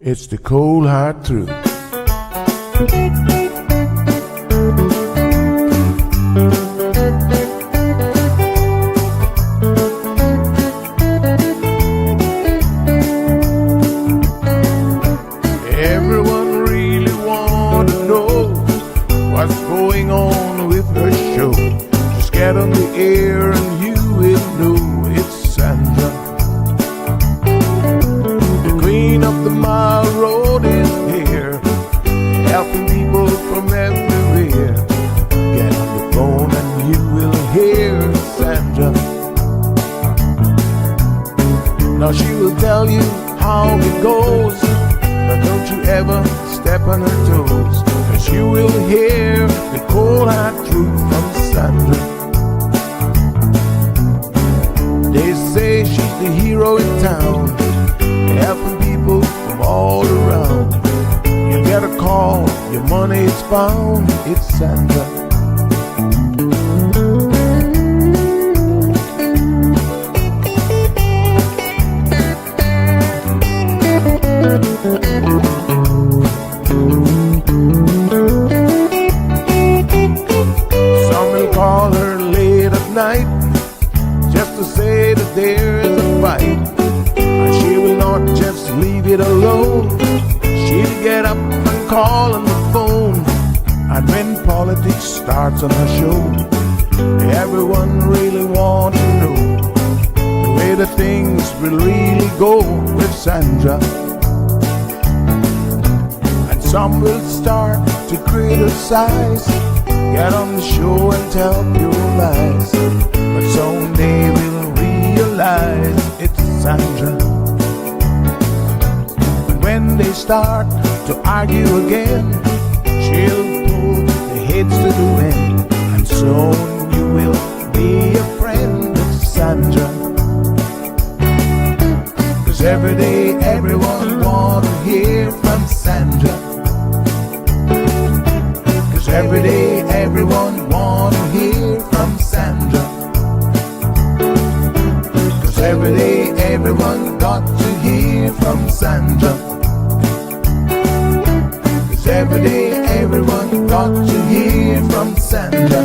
It's the cold hard truth. Everyone really want to know what's going on with her show. Just get on the air and you will know it's Sandra. The queen of the mile road is here, helping people from everywhere. Get on the phone and you will hear Sandra. Now she will tell you how it goes, but don't you ever step on her toes, 'cause you will hear the cold hard truth from Sandra. They say she's the hero in town, helping people from all around. You get a call, your money is found, it's Sandra. Some will call her late at night just to say that there is a fight, and she will not just leave it alone. She'll get up and call on the phone, and when politics starts on her show, everyone really wants to know the way the things will really go with Sandra. Some will start to criticize, get on the show and tell pure lies, but someday we'll realize it's Sandra. And when they start to argue again, she'll pull the heads to the wind, and soon you will be a friend of Sandra. 'Cause every day everyone wanna hear from Sandra. Every day everyone wanna hear from Sandra. 'Cause every day everyone got to hear from Sandra. 'Cause every day everyone got to hear from Sandra.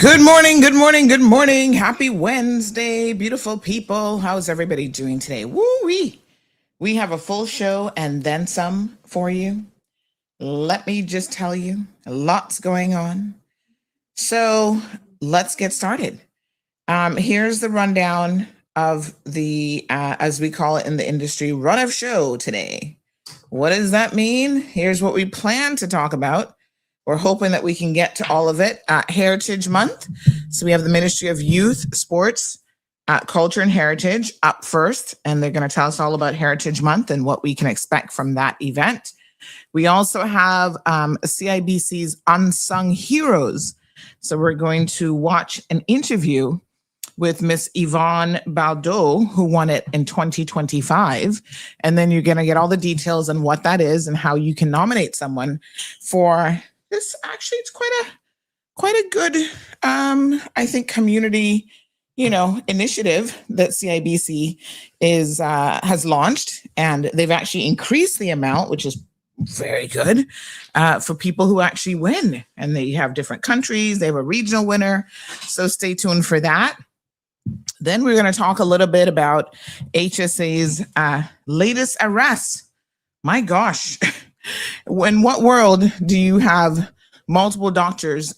Good morning, good morning, good morning. Happy Wednesday, beautiful people. How's everybody doing today? Woo-wee. We have a full show and then some for you. Let me just tell you, lots going on. So let's get started. Here's the rundown of the, as we call it in the industry, run of show today. What does that mean? Here's what we plan to talk about. We're hoping that we can get to all of it. Heritage Month. So we have the Ministry of Youth, Sports, Culture and Heritage up first, and they're going to tell us all about Heritage Month and what we can expect from that event. We also have CIBC's Unsung Heroes. So we're going to watch an interview with Miss Yvonne Baldo, who won it in 2025. And then you're going to get all the details on what that is and how you can nominate someone for this. Actually, it's quite a good, I think, community, initiative that CIBC has launched. And they've actually increased the amount, which is very good for people who actually win. And they have different countries. They have a regional winner. So stay tuned for that. Then we're going to talk a little bit about HSA's latest arrest. My gosh, in what world do you have multiple doctors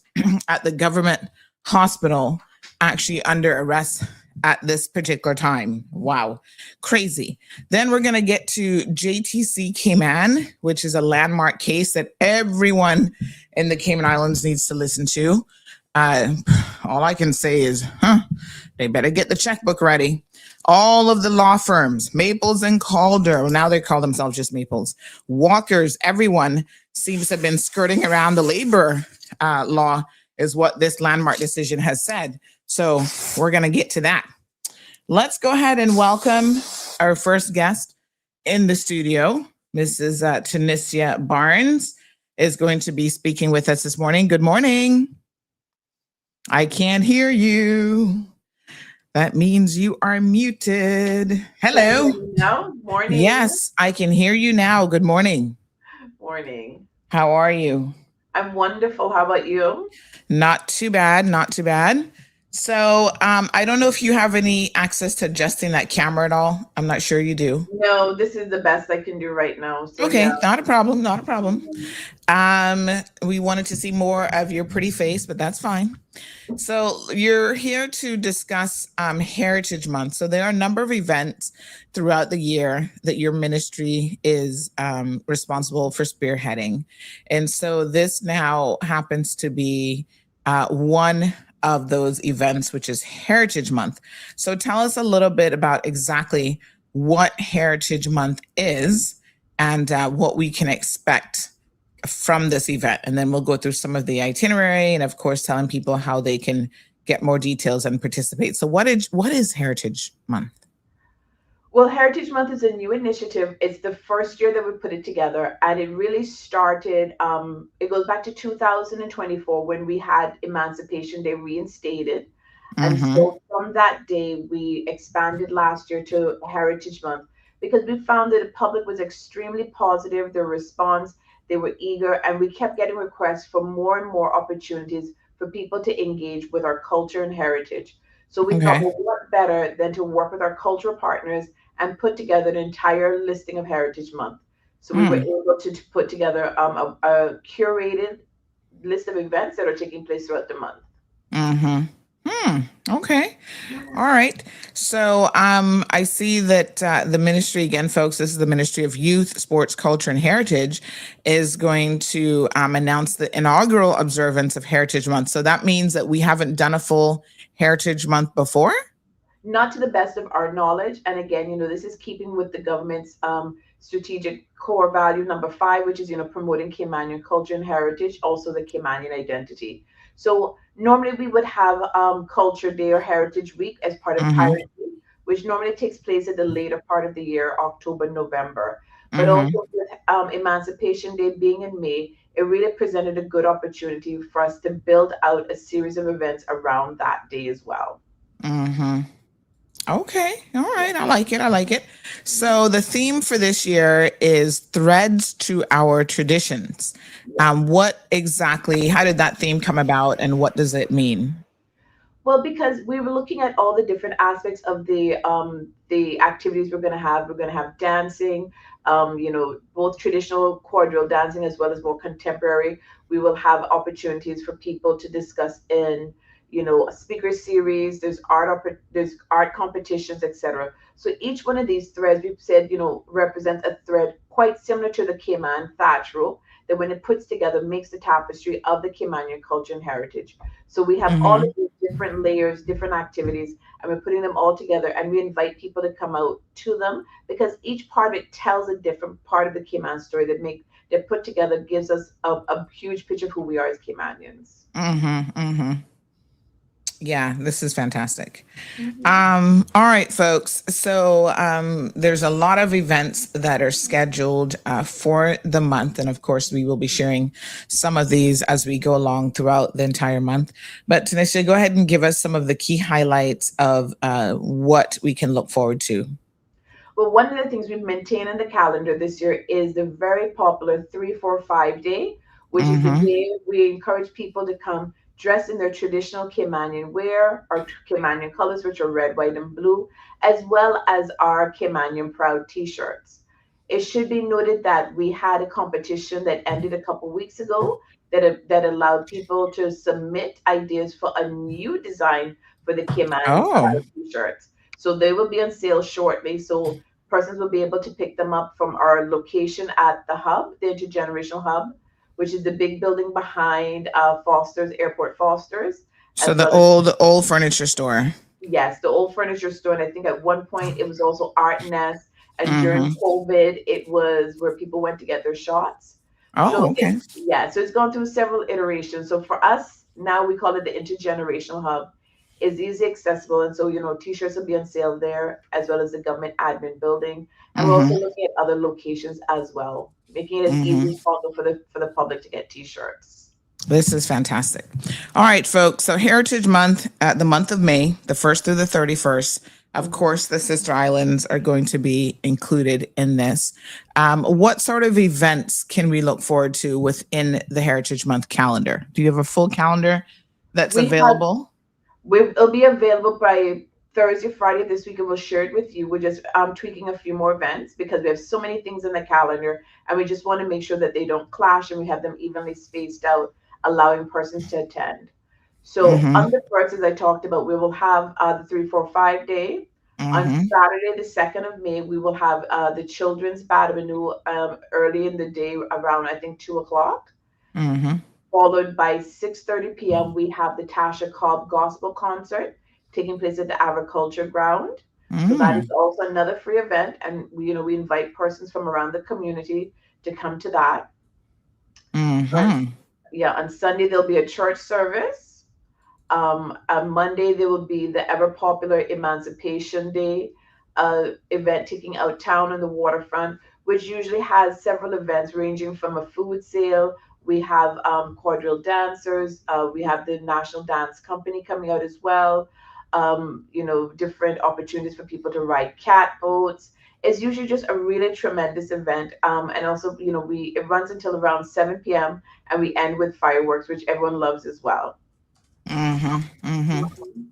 at the government hospital actually under arrest at this particular time? Wow, crazy. Then we're going to get to JTC Cayman, which is a landmark case that everyone in the Cayman Islands needs to listen to. All I can say is, they better get the checkbook ready. All of the law firms, Maples and Calder, well, now they call themselves just Maples, Walkers, everyone seems to have been skirting around the labor law is what this landmark decision has said. So we're going to get to that. Let's go ahead and welcome our first guest in the studio. Mrs. Tanisha Barnes is going to be speaking with us this morning. Good morning. I can't hear you. That means you are muted. Hello. No, morning. Yes, I can hear you now. Good morning. Morning. How are you? I'm wonderful. How about you? Not too bad, not too bad. So I don't know if you have any access to adjusting that camera at all. I'm not sure you do. No, this is the best I can do right now. So Okay, yeah. not a problem, not a problem. We wanted to see more of your pretty face, but that's fine. So you're here to discuss Heritage Month. So there are a number of events throughout the year that your ministry is responsible for spearheading. And so this now happens to be one of those events, which is Heritage Month. So tell us a little bit about exactly what Heritage Month is and what we can expect from this event. And then we'll go through some of the itinerary and of course telling people how they can get more details and participate. So what is Heritage Month? Well, Heritage Month is a new initiative. It's the first year that we put it together, and it really started, it goes back to 2024 when we had Emancipation Day reinstated. And so from that day, we expanded last year to Heritage Month because we found that the public was extremely positive, their response, they were eager, and we kept getting requests for more and more opportunities for people to engage with our culture and heritage. So we thought, well, what better than to work with our cultural partners and put together an entire listing of Heritage Month. So we were able to put together a curated list of events that are taking place throughout the month. Okay. All right. So I see that the ministry, again, folks, this is the Ministry of Youth, Sports, Culture, and Heritage, is going to announce the inaugural observance of Heritage Month. So that means that we haven't done a full Heritage Month before? Not to the best of our knowledge. And again, this is keeping with the government's strategic core value number 5, which is, promoting Caymanian culture and heritage, also the Caymanian identity. So normally we would have Culture Day or Heritage Week as part of Pirate Week, which normally takes place at the later part of the year, October, November. But also with Emancipation Day being in May, it really presented a good opportunity for us to build out a series of events around that day as well. Okay. All right. I like it. I like it. So the theme for this year is Threads to Our Traditions. What exactly, how did that theme come about and what does it mean? Well, because we were looking at all the different aspects of the activities we're going to have. We're going to have dancing, both traditional quadrille dancing as well as more contemporary. We will have opportunities for people to discuss in, a speaker series. There's art competitions, etc. So each one of these threads, we've said, represents a thread quite similar to the Cayman thatch rope that when it puts together makes the tapestry of the Caymanian culture and heritage. So we have all of Mm-hmm. these different layers, different activities, and we're putting them all together. And we invite people to come out to them because each part of it tells a different part of the Cayman story that put together gives us a huge picture of who we are as Caymanians. Mm-hmm. Mm-hmm. Yeah, this is fantastic. Hmm. All right, folks. So there's a lot of events that are scheduled for the month. And of course, we will be sharing some of these as we go along throughout the entire month. But Tanisha, go ahead and give us some of the key highlights of what we can look forward to. Well, one of the things we've maintained in the calendar this year is the very popular 3-4-5 day, which is the Mm-hmm. day we encourage people to come dressed in their traditional Caymanian wear, our Caymanian colors, which are red, white, and blue, as well as our Caymanian Proud t-shirts. It should be noted that we had a competition that ended a couple weeks ago that allowed people to submit ideas for a new design for the Cayman Oh, Proud t-shirts. So they will be on sale shortly. So persons will be able to pick them up from our location at the hub, the intergenerational hub, which is the big building behind Foster's Airport Foster's, so as the well as, old furniture store. yes, the old furniture store. And I think at one point it was also Art Nest. And during Mm-hmm. COVID, it was where people went to get their shots. Oh, So okay. yeah, so it's gone through several iterations. So for us, now we call it the intergenerational hub. Is easy accessible, and so t-shirts will be on sale there as well as the government admin building, and we're also Mm-hmm. looking at other locations as well, making it as easy Mm-hmm. as possible for the public to get t-shirts. This is fantastic. All right, folks. So Heritage Month, the month of May, the 1st through the 31st. Of Mhm. course, the Sister Islands are going to be included in this. What sort of events can we look forward to within the Heritage Month calendar? Do you have a full calendar that's We have available? It'll be available by Thursday, Friday this week, and we'll share it with you. We're just tweaking a few more events because we have so many things in the calendar, and we just want to make sure that they don't clash and we have them evenly spaced out, allowing persons to attend. So on Mm-hmm. the first, as I talked about, we will have the 3-4-5 day. On Mm-hmm. Saturday, the 2nd of May, we will have the children's Badamanu early in the day around I think 2 o'clock. Mm-hmm. Followed by 6:30 p.m., we have the Tasha Cobb Gospel Concert taking place at the Agriculture Ground. So that is Mm-hmm. also another free event, and we invite persons from around the community to come to that. On, Mm-hmm. yeah, on Sunday there'll be a church service. On Monday, there will be the ever popular Emancipation Day event taking out town on the waterfront, which usually has several events ranging from a food sale. We have quadrille dancers. We have the National Dance Company coming out as well. Different opportunities for people to ride cat boats. It's usually just a really tremendous event. And also, it runs until around 7 p.m. and we end with fireworks, which everyone loves as well. Mm-hmm. Mm-hmm. Mhm.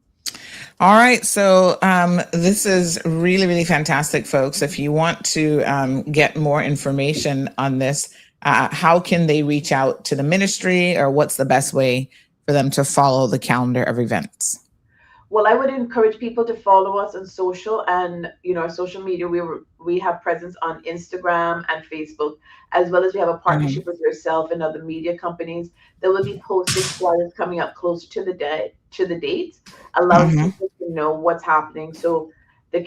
All right. So this is really, really fantastic, folks. If you want to get more information on this, how can they reach out to the ministry, or what's the best way for them to follow the calendar of events? Well, I would encourage people to follow us on social and our social media. We have presence on Instagram and Facebook, as well as we have a Mm-hmm. partnership with yourself and other media companies that will be posting flyers coming up closer to the dates, allowing Mm-hmm. people to know what's happening. So the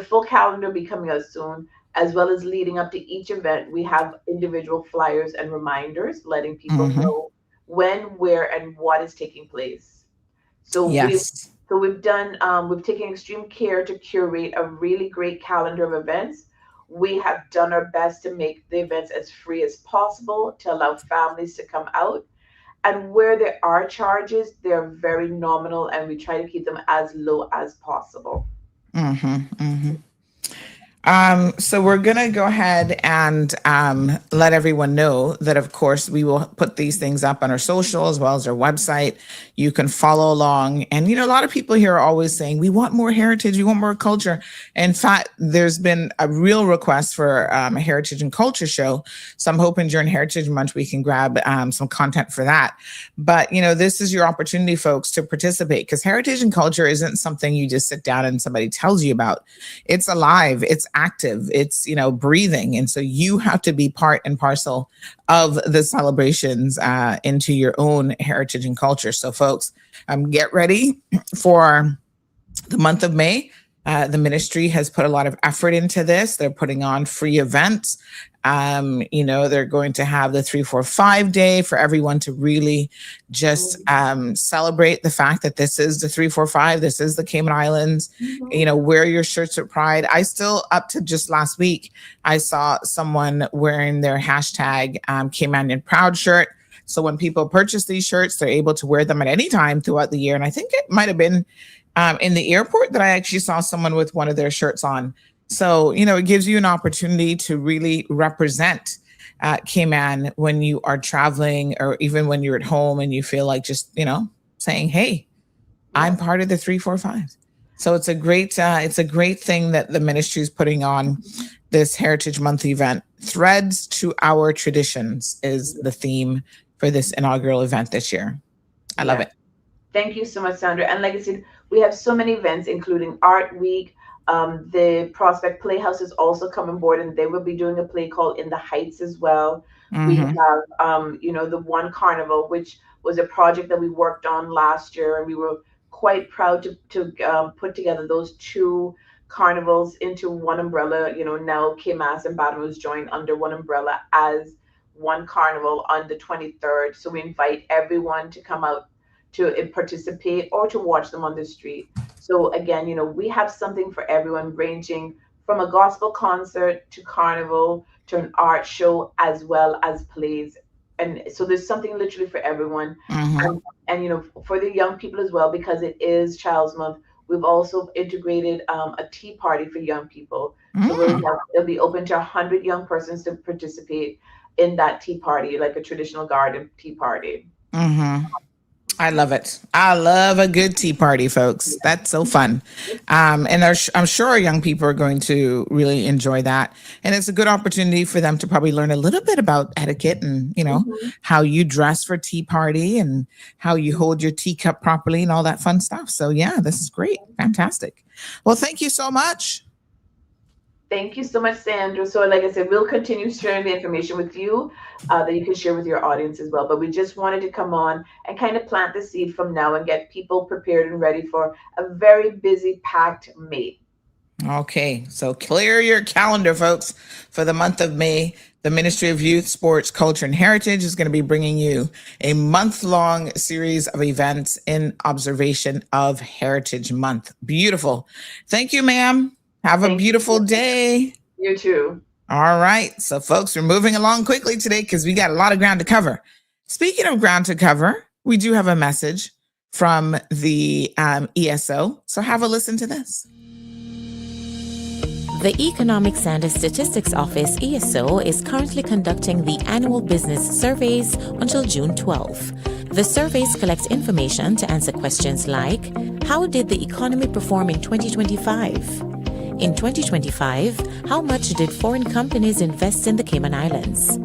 full calendar will be coming out soon, as well as leading up to each event. We have individual flyers and reminders letting people Mm-hmm. know when, where, and what is taking place. So Yes. we've taken extreme care to curate a really great calendar of events. We have done our best to make the events as free as possible to allow families to come out. And where there are charges, they're very nominal, and we try to keep them as low as possible. Mm-hmm. Mm-hmm. So we're going to go ahead and let everyone know that, of course, we will put these things up on our social as well as our website. You can follow along. And, a lot of people here are always saying, we want more heritage, we want more culture. In fact, there's been a real request for a heritage and culture show. So I'm hoping during Heritage Month, we can grab some content for that. But, this is your opportunity, folks, to participate, because heritage and culture isn't something you just sit down and somebody tells you about. It's alive. It's active, it's breathing, and so you have to be part and parcel of the celebrations into your own heritage and culture. So folks, get ready for the month of May. The ministry has put a lot of effort into this. They're putting on free events. They're going to have the 3-4-5 day for everyone to really just celebrate the fact that this is the 3-4-5. This is the Cayman Islands. Wear your shirts with pride. I still, up to just last week, I saw someone wearing their hashtag Caymanian Proud shirt. So when people purchase these shirts, they're able to wear them at any time throughout the year. And I think it might have been in the airport that I actually saw someone with one of their shirts on. So, it gives you an opportunity to really represent Cayman when you are traveling, or even when you're at home and you feel like just, saying, hey, I'm part of the 3-4-5. So it's a great thing that the ministry is putting on this Heritage Month event. Threads to Our Traditions is the theme for this inaugural event this year. I love it. Thank you so much, Sandra. And like I said, we have so many events, including Art Week. The Prospect Playhouse is also coming board, and they will be doing a play called In the Heights as well. We have, the One Carnival, which was a project that we worked on last year, and we were quite proud to put together those two carnivals into one umbrella. Now Cayman and Batamoos joined under one umbrella as one carnival on the 23rd. So we invite everyone to come out to participate or to watch them on the street. So again, we have something for everyone, ranging from a gospel concert to carnival to an art show, as well as plays. And so there's something literally for everyone. And for the young people as well, because it is Child's Month, we've also integrated a tea party for young people. So it'll be open to 100 young persons to participate in that tea party, like a traditional garden tea party. I love it. I love a good tea party, folks. That's so fun. And I'm sure our young people are going to really enjoy that. And it's a good opportunity for them to probably learn a little bit about etiquette and, how you dress for tea party and how you hold your teacup properly and all that fun stuff. So yeah, this is great. Fantastic. Well, thank you so much. Thank you so much, Sandra. So like I said, we'll continue sharing the information with you that you can share with your audience as well. But we just wanted to come on and kind of plant the seed from now and get people prepared and ready for a very busy, packed May. Okay, so clear your calendar, folks. For the month of May, the Ministry of Youth, Sports, Culture, and Heritage is going to be bringing you a month-long series of events in observation of Heritage Month. Beautiful. Thank you, ma'am. Have a beautiful day. You too. All right. So, folks, we're moving along quickly today because we got a lot of ground to cover. Speaking of ground to cover, we do have a message from the ESO. So have a listen to this. The Economics and Statistics Office, ESO, is currently conducting the annual business surveys until June 12. The surveys collect information to answer questions like, how did the economy perform in 2025? In 2025, how much did foreign companies invest in the Cayman Islands?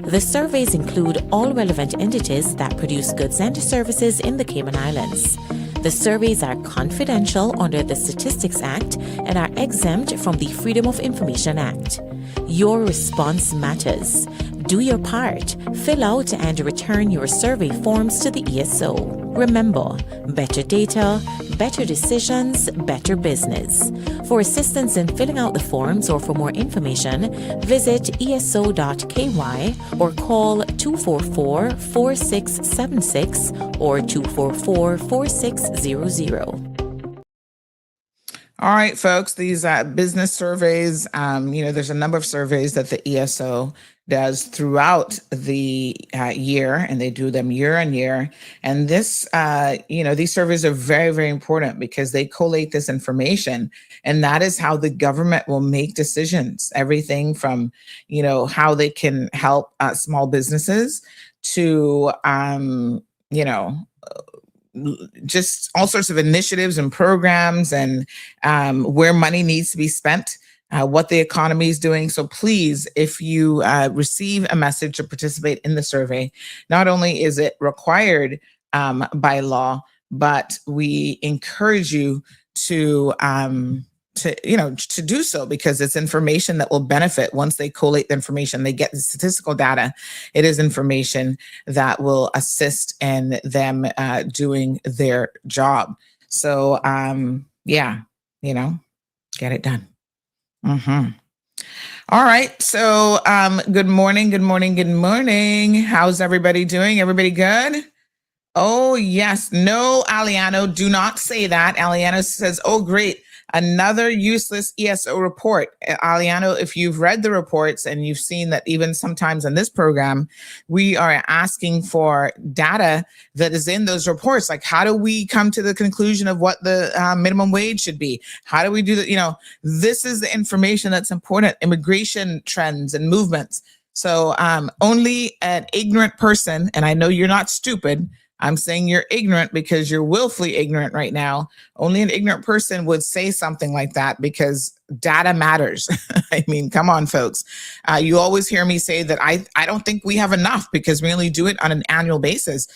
The surveys include all relevant entities that produce goods and services in the Cayman Islands. The surveys are confidential under the Statistics Act and are exempt from the Freedom of Information Act. Your response matters. Do your part. Fill out and return your survey forms to the ESO. Remember, better data, better decisions, better business. For assistance in filling out the forms or for more information, visit eso.ky or call 244-4676 or 244-4600. All right, folks, these business surveys, there's a number of surveys that the ESO does throughout the year, and they do them year on year. And this, these surveys are very, very important because they collate this information. And that is how the government will make decisions, everything from, how they can help small businesses to, just all sorts of initiatives and programs and where money needs to be spent, what the economy is doing. So please, if you receive a message to participate in the survey, not only is it required by law, but we encourage you to do so because it's information that will benefit once they collate the information. They get the statistical data. It is information that will assist in them doing their job. So, get it done. All right. So, good morning. Good morning. Good morning. How's everybody doing? Everybody good? Oh, yes. No, Aliano, do not say that. Aliano says, oh, great. Another useless ESO report. Aliano, if you've read the reports and you've seen that even sometimes in this program, we are asking for data that is in those reports. Like, how do we come to the conclusion of what the minimum wage should be? How do we do that? This is the information that's important, immigration trends and movements. So only an ignorant person, and I know you're not stupid, I'm saying you're ignorant because you're willfully ignorant right now. Only an ignorant person would say something like that because data matters. I mean, come on, folks. You always hear me say that I don't think we have enough because we only do it on an annual basis.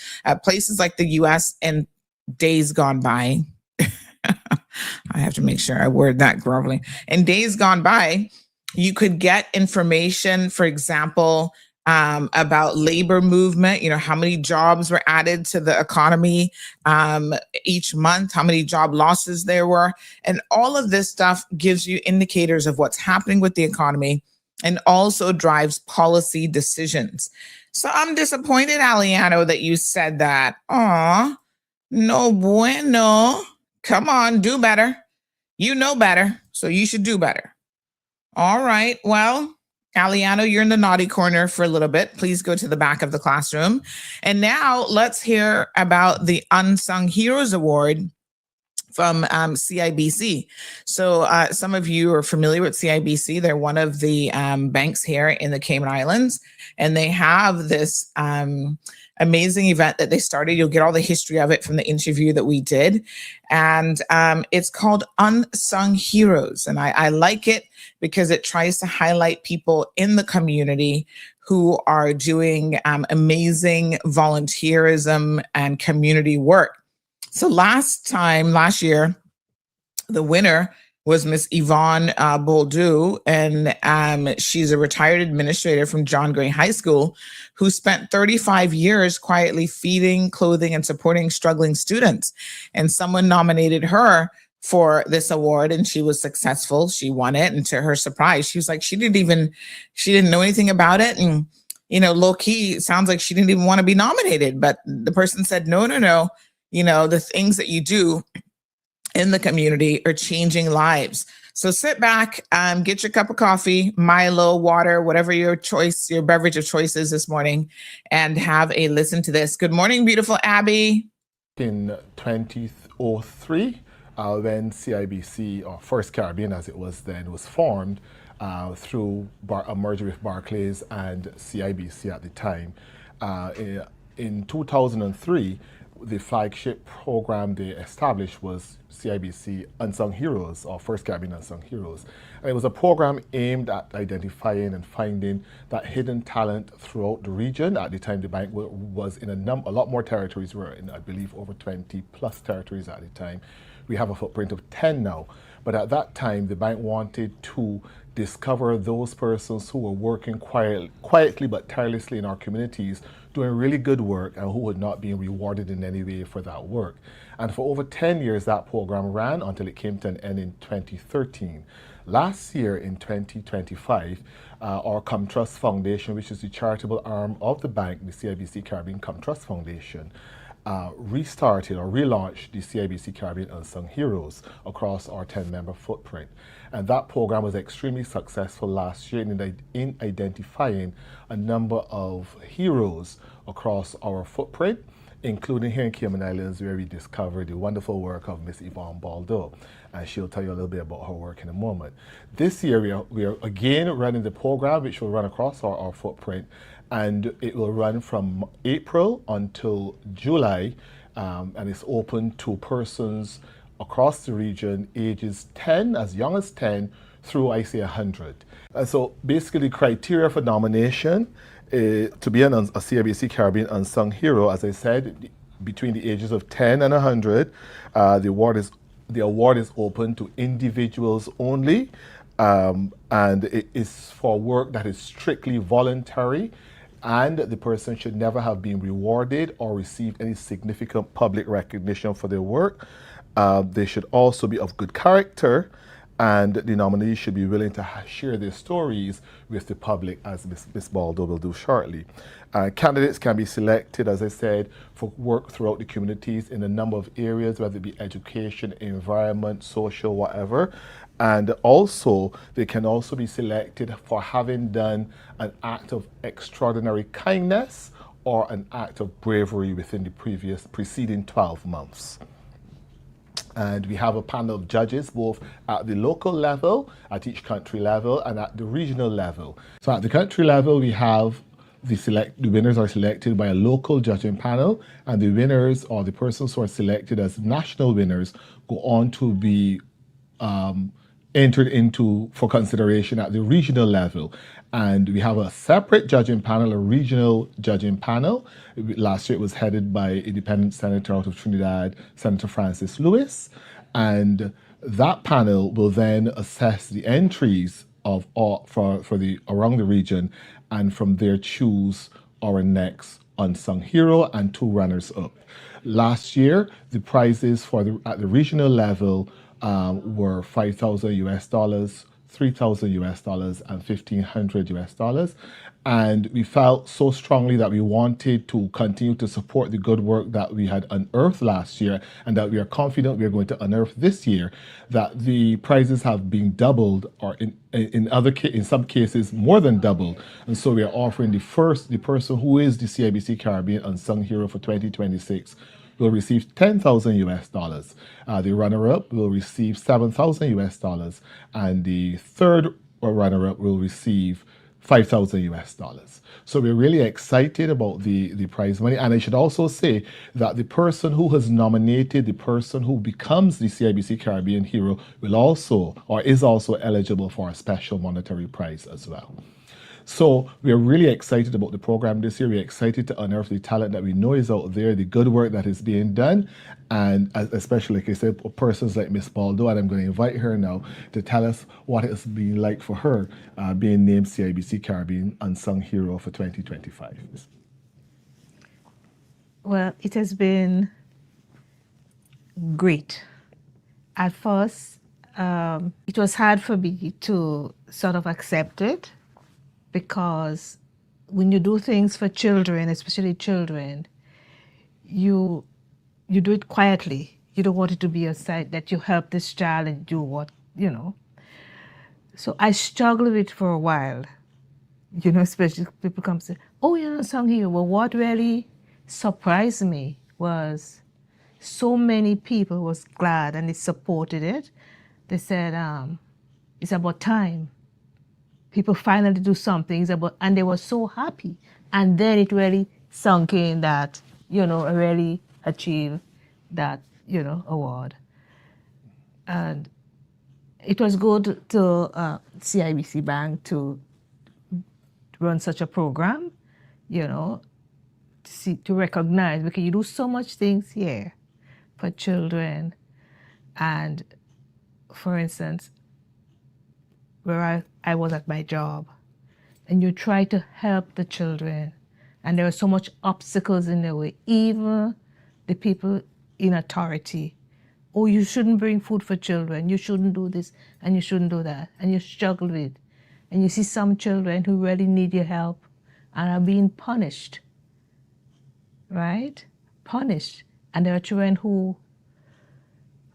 Places like the US and days gone by, I have to make sure I word that correctly. In days gone by, you could get information, for example, about labor movement, how many jobs were added to the economy each month, how many job losses there were. And all of this stuff gives you indicators of what's happening with the economy and also drives policy decisions. So I'm disappointed, Aliano, that you said that. Aw, no bueno. Come on, do better. You know better, so you should do better. All right, well, Aliano, you're in the naughty corner for a little bit. Please go to the back of the classroom. And now let's hear about the Unsung Heroes Award from CIBC. So some of you are familiar with CIBC. They're one of the banks here in the Cayman Islands, and they have this amazing event that they started. You'll get all the history of it from the interview that we did. And it's called Unsung Heroes. And I like it because it tries to highlight people in the community who are doing amazing volunteerism and community work. So last year, the winner was Miss Yvonne Boldu, and she's a retired administrator from John Gray High School who spent 35 years quietly feeding, clothing, and supporting struggling students. And someone nominated her for this award, and she was successful. She won it, and to her surprise, she was like, she didn't know anything about it, and low key, it sounds like she didn't even want to be nominated. But the person said, no, the things that you do in the community are changing lives. So sit back, get your cup of coffee, Milo, water, whatever your beverage of choice is this morning, and have a listen to this. Good morning, beautiful Abby. In 2003, when CIBC, or First Caribbean as it was then, was formed through a merger with Barclays and CIBC at the time. In 2003, the flagship program they established was CIBC Unsung Heroes, or First Caribbean Unsung Heroes. And it was a program aimed at identifying and finding that hidden talent throughout the region. At the time, the bank was in a lot more territories. We were in, I believe, over 20 plus territories at the time. We have a footprint of 10 now. But at that time, the bank wanted to discover those persons who were working quietly but tirelessly in our communities, doing really good work, and who would not be rewarded in any way for that work. And for over 10 years, that program ran until it came to an end in 2013. Last year, in 2025, our ComTrust Foundation, which is the charitable arm of the bank, the CIBC Caribbean ComTrust Foundation, restarted or relaunched the CIBC Caribbean Unsung Heroes across our 10-member footprint. And that program was extremely successful last year in identifying a number of heroes across our footprint, including here in Cayman Islands, where we discovered the wonderful work of Miss Yvonne Baldo. And she'll tell you a little bit about her work in a moment. This year, we are again running the program, which will run across our footprint, and it will run from April until July, and it's open to persons across the region ages 10, as young as 10, through I say 100. And so basically the criteria for nomination to be a CIBC Caribbean Unsung Hero, as I said, between the ages of 10 and 100, the award is open to individuals only, and it is for work that is strictly voluntary, and the person should never have been rewarded or received any significant public recognition for their work. They should also be of good character, and the nominees should be willing to share their stories with the public, as Ms. Baldo will do shortly. Candidates can be selected, as I said, for work throughout the communities in a number of areas, whether it be education, environment, social, whatever. And also, they can also be selected for having done an act of extraordinary kindness or an act of bravery within the preceding 12 months. And we have a panel of judges both at the local level, at each country level, and at the regional level. So at the country level, we have the winners are selected by a local judging panel, and the winners, or the persons who are selected as national winners, go on to be entered into for consideration at the regional level. And we have a separate judging panel, a regional judging panel. Last year it was headed by independent senator out of Trinidad, Senator Francis Lewis. And that panel will then assess the entries of all for the around the region, and from there choose our next unsung hero and 2 runners up. Last year, the prizes at the regional level were $5,000 $3,000 and $1,500. And we felt so strongly that we wanted to continue to support the good work that we had unearthed last year, and that we are confident we are going to unearth this year, that the prizes have been doubled, or in some cases more than doubled. And so we are offering the person who is the CIBC Caribbean Unsung Hero for 2026 will receive $10,000. The runner-up will receive $7,000, and the third runner-up will receive $5,000. So we're really excited about the prize money. And I should also say that the person who has nominated the person who becomes the CIBC Caribbean Hero will also, or is also, eligible for a special monetary prize as well. So we're really excited about the program this year. We're excited to unearth the talent that we know is out there, the good work that is being done, and especially, like I said, persons like Miss Baldo, and I'm going to invite her now to tell us what it's been like for her being named CIBC Caribbean Unsung Hero for 2025. Well, it has been great. At first, it was hard for me to sort of accept it, because when you do things for children, especially children, you do it quietly. You don't want it to be a sight that you help this child and do what, So I struggled with it for a while, especially people come say, oh, you're an unsung hero. Well, what really surprised me was so many people was glad and they supported it. They said, it's about time. People finally do something, and they were so happy. And then it really sunk in that, I really achieved that, award. And it was good to CIBC Bank to run such a program, to recognize, because you do so much things here for children. And for instance, where I was at my job, and you try to help the children, and there are so much obstacles in their way, even the people in authority. Oh, you shouldn't bring food for children, you shouldn't do this, and you shouldn't do that, and you struggle with it. And you see some children who really need your help and are being punished, right? punished. And there are children who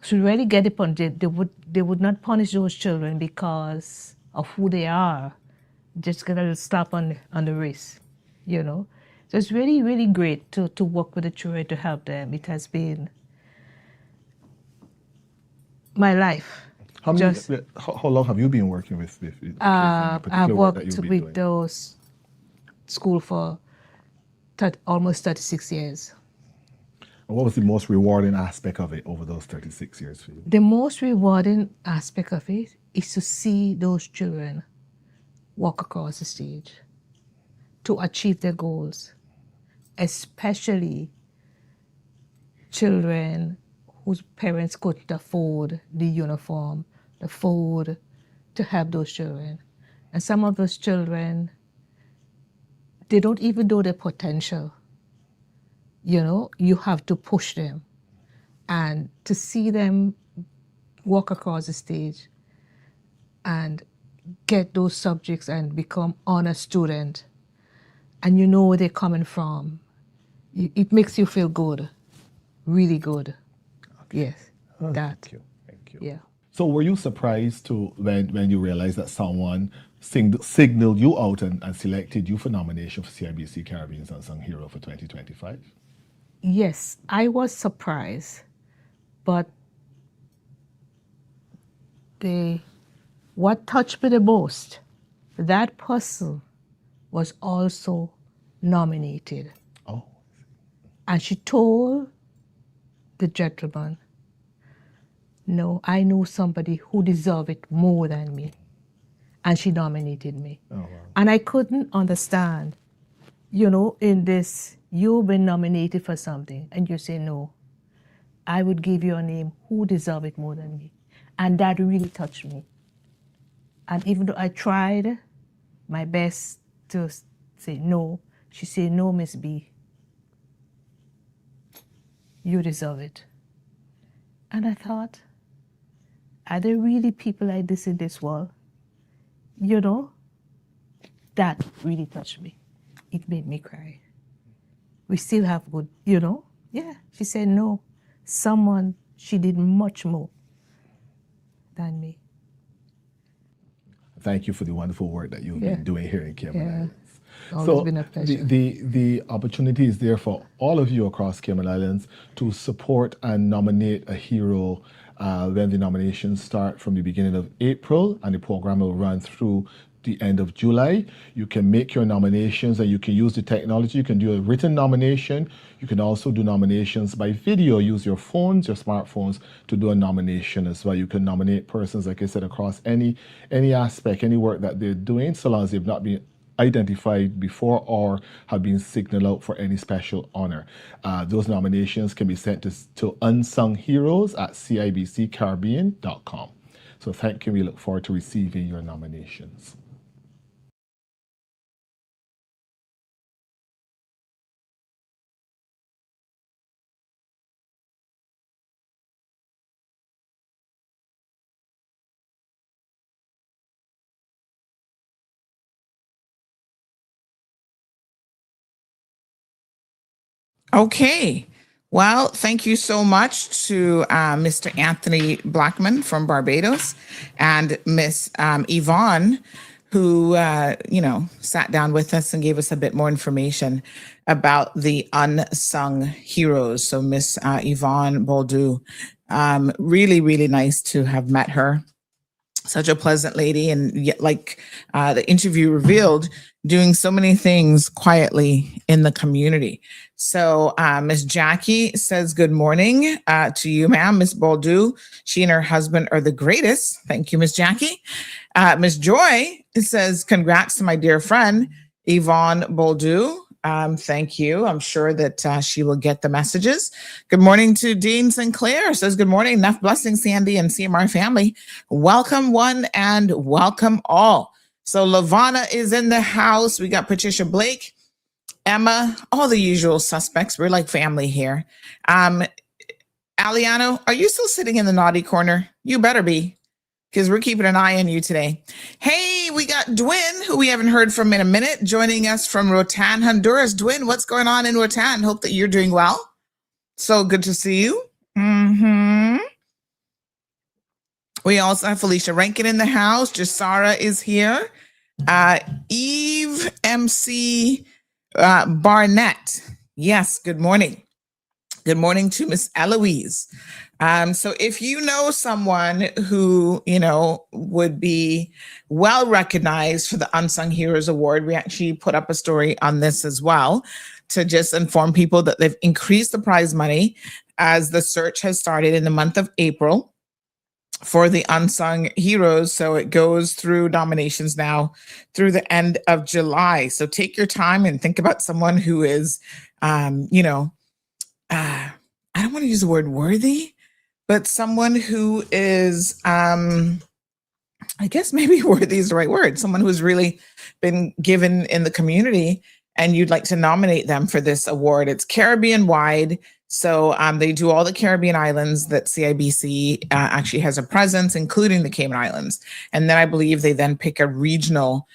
should really get it punished. They would not punish those children because of who they are. Just get a slap on the wrist, you know. So it's really, really great to work with the children to help them. It has been my life. How long have you been working with kids in the I've particular work that worked you've been with doing? those school for almost 36 years. And what was the most rewarding aspect of it over those 36 years for you? The most rewarding aspect of it is to see those children walk across the stage to achieve their goals, especially children whose parents couldn't afford the uniform, the food, to help those children. And some of those children, they don't even know their potential. You know, you have to push them. And to see them walk across the stage and get those subjects and become honor student, and you know where they're coming from, it makes you feel good, really good. Yes, that. Thank you. Yeah. So were you surprised when you realized that someone signaled you out and selected you for nomination for CIBC Caribbean's Unsung Hero for 2025? Yes, I was surprised, but what touched me the most, that person was also nominated. Oh. And she told the gentleman, no, I know somebody who deserves it more than me. And she nominated me. Oh, wow. And I couldn't understand, you know, in this, you've been nominated for something, and you say, no, I would give you a name who deserves it more than me. And that really touched me. And even though I tried my best to say no, she said, no, Miss B, you deserve it. And I thought, are there really people like this in this world? You know, that really touched me. It made me cry. We still have good, you know? Yeah, she said no. She did much more than me. Thank you for the wonderful work that you've been doing here in Cayman Islands. Always been a pleasure. The opportunity is there for all of you across Cayman Islands to support and nominate a hero when the nominations start from the beginning of April, and the program will run through the end of July. You can make your nominations and you can use the technology. You can do a written nomination. You can also do nominations by video. Use your phones, your smartphones to do a nomination as well. You can nominate persons, like I said, across any aspect, any work that they're doing, so long as they've not been identified before or have been signaled out for any special honor. Those nominations can be sent to unsungheroes@cibccaribbean.com. So thank you. We look forward to receiving your nominations. Okay. Well, thank you so much to Mr. Anthony Blackman from Barbados and Miss Yvonne, who, sat down with us and gave us a bit more information about the unsung heroes. So Miss Yvonne Boldu, really, really nice to have met her. Such a pleasant lady, and yet, like the interview revealed, doing so many things quietly in the community. So Miss Jackie says good morning to you, ma'am. Miss Boldu, she and her husband are the greatest. Thank you, Miss Jackie. Miss Joy says congrats to my dear friend, Yvonne Boldu. Thank you. I'm sure that she will get the messages. Good morning to Dean Sinclair. Says good morning. Enough blessings, Sandy and CMR family. Welcome one and welcome all. So Lavana is in the house. We got Patricia Blake, Emma, all the usual suspects. We're like family here. Aliano, are you still sitting in the naughty corner? You better be, because we're keeping an eye on you today. Hey, we got Dwin, who we haven't heard from in a minute, joining us from Rotan, Honduras. Dwin, what's going on in Rotan? Hope that you're doing well. So good to see you. Mm-hmm. We also have Felicia Rankin in the house. Jasara is here. Eve MC Barnett. Yes, good morning. Good morning to Miss Eloise. So if you know someone who, would be well recognized for the Unsung Heroes Award, we actually put up a story on this as well to just inform people that they've increased the prize money as the search has started in the month of April for the Unsung Heroes. So it goes through nominations now through the end of July. So take your time and think about someone who is, I don't want to use the word worthy, but someone who is, I guess maybe worthy is the right word. Someone who's really been given in the community and you'd like to nominate them for this award. It's Caribbean wide. So they do all the Caribbean islands that CIBC actually has a presence, including the Cayman Islands. And then I believe they then pick a regional,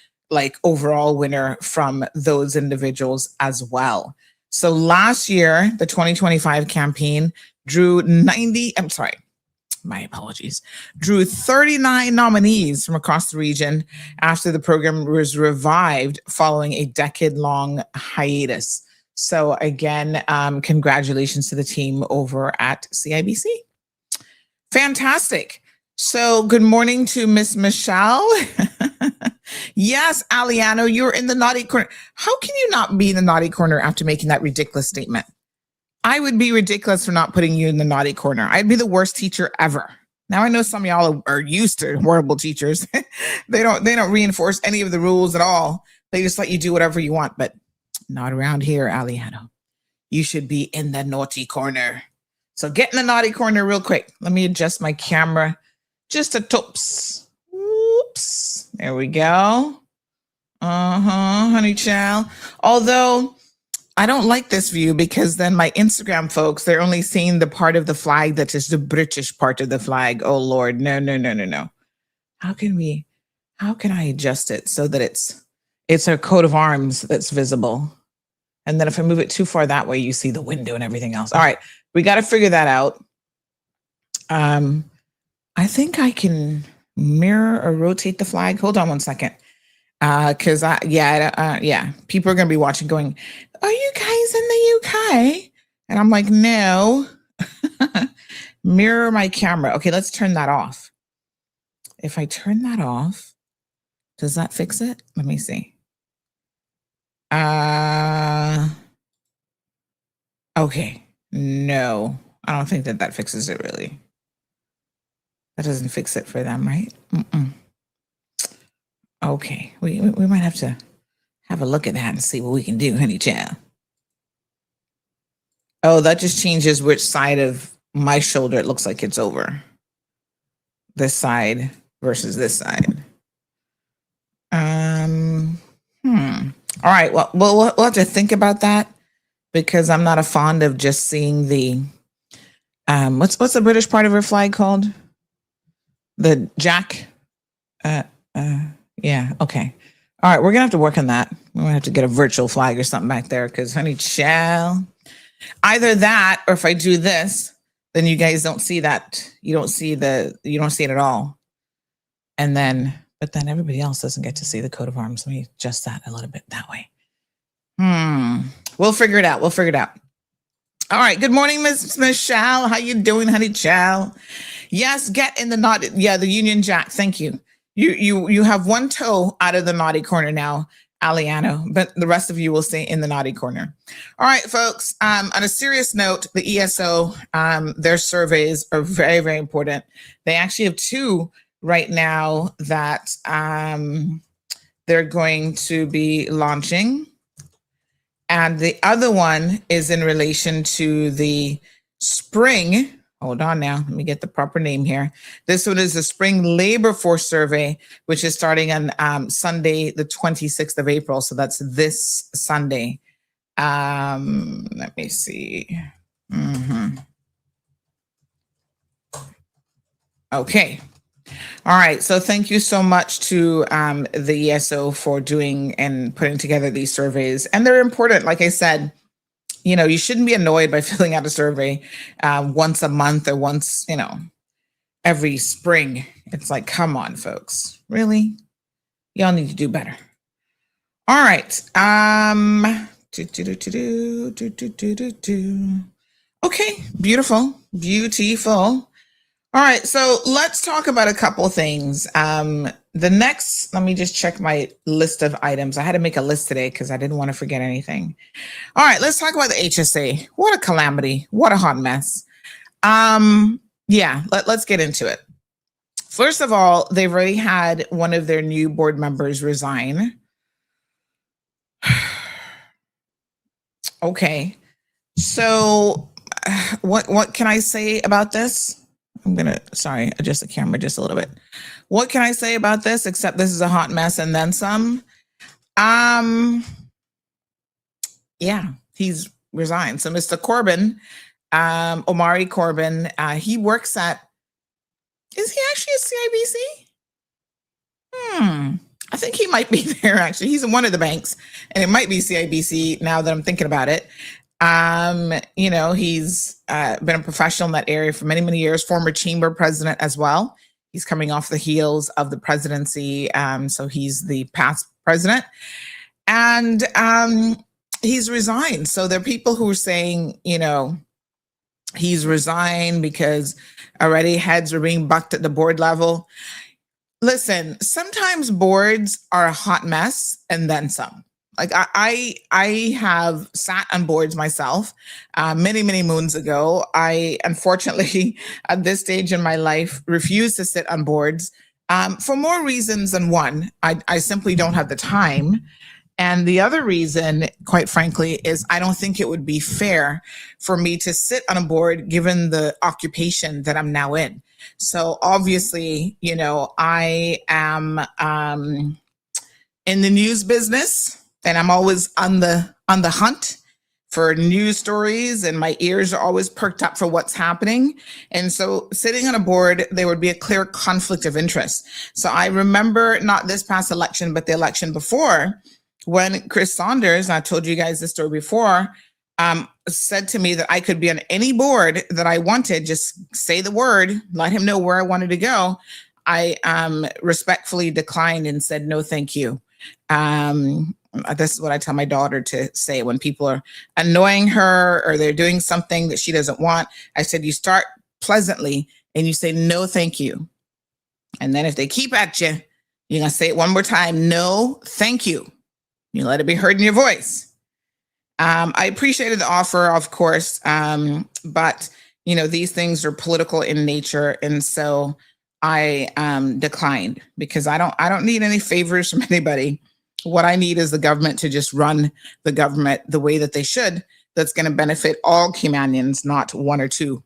overall winner from those individuals as well. So last year, the 2025 campaign drew 39 nominees from across the region after the program was revived following a decade-long hiatus. So again, congratulations to the team over at CIBC. Fantastic. So good morning to Miss Michelle. Yes, Aliano, you're in the naughty corner. How can you not be in the naughty corner after making that ridiculous statement? I would be ridiculous for not putting you in the naughty corner. I'd be the worst teacher ever. Now I know some of y'all are used to horrible teachers. They don't reinforce any of the rules at all. They just let you do whatever you want, but not around here, Aliano. You should be in the naughty corner. So get in the naughty corner real quick. Let me adjust my camera just a tops. Oops. There we go. Honey child. Although I don't like this view because then my Instagram folks, they're only seeing the part of the flag that is the British part of the flag. Oh Lord, no. How can I adjust it so that it's our coat of arms that's visible? And then if I move it too far that way, you see the window and everything else. All right, we got to figure that out. I think I can mirror or rotate the flag. Hold on one second. Because people are going to be watching going, are you guys in the UK? And I'm like, no. Mirror my camera. Okay, let's turn that off. If I turn that off, does that fix it? Let me see. Okay. No, I don't think that fixes it really. That doesn't fix it for them, right? Okay, we might have to have a look at that and see what we can do, honey child. Oh, that just changes which side of my shoulder it looks like it's over. This side versus this side. All right, well, we'll have to think about that because I'm not a fond of just seeing the, what's the British part of her flag called? The Jack? Yeah, okay. All right, we're gonna have to work on that. We're gonna have to get a virtual flag or something back there because honey child, either that or if I do this, then you guys don't see that. You don't see it at all. But then everybody else doesn't get to see the coat of arms. Let me adjust that a little bit that way. We'll figure it out. All right. Good morning, Miss Michelle. How you doing, honey child? Yes, get in the naughty. Yeah, the Union Jack. Thank you. You have one toe out of the naughty corner now, Aliano, but the rest of you will stay in the naughty corner. All right, folks. On a serious note, the ESO, their surveys are very, very important. They actually have two right now that they're going to be launching. And the other one is in relation to the spring. Hold on now. Let me get the proper name here. This one is the Spring Labor Force Survey, which is starting on Sunday, the 26th of April. So that's this Sunday. Let me see. Okay. All right. So thank you so much to the ESO for doing and putting together these surveys. And they're important. Like I said, you shouldn't be annoyed by filling out a survey once a month or once, every spring. It's like, come on, folks. Really? Y'all need to do better. All right. Okay, beautiful. All right, so let's talk about a couple things. The next, let me just check my list of items. I had to make a list today because I didn't want to forget anything. All right, let's talk about the HSA. What a calamity. What a hot mess. Let's get into it. First of all, they've already had one of their new board members resign. Okay, so what can I say about this? I'm gonna, adjust the camera just a little bit. What can I say about this except this is a hot mess and then some? He's resigned. So Mr. Corbin, Omari Corbin, he works at, is he actually at CIBC? I think he might be there actually. He's in one of the banks and it might be CIBC now that I'm thinking about it. He's been a professional in that area for many, many years, former chamber president as well. He's coming off the heels of the presidency. So he's the past president and he's resigned. So there are people who are saying, he's resigned because already heads are being bucked at the board level. Listen, sometimes boards are a hot mess and then some. Like I have sat on boards myself many, many moons ago. I unfortunately at this stage in my life refuse to sit on boards for more reasons than one. I simply don't have the time. And the other reason, quite frankly, is I don't think it would be fair for me to sit on a board given the occupation that I'm now in. So obviously, I am in the news business and I'm always on the hunt for news stories and my ears are always perked up for what's happening. And so sitting on a board, there would be a clear conflict of interest. So I remember not this past election, but the election before, when Chris Saunders, I told you guys this story before, said to me that I could be on any board that I wanted, just say the word, let him know where I wanted to go. I respectfully declined and said, no, thank you. This is what I tell my daughter to say when people are annoying her or they're doing something that she doesn't want. I said, you start pleasantly and you say, no, thank you. And then if they keep at you, you're going to say it one more time, no, thank you. You let it be heard in your voice. I appreciated the offer, of course, but these things are political in nature, and so I declined because I don't need any favors from anybody. What I need is the government to just run the government the way that they should. That's going to benefit all Caymanians, not one or two.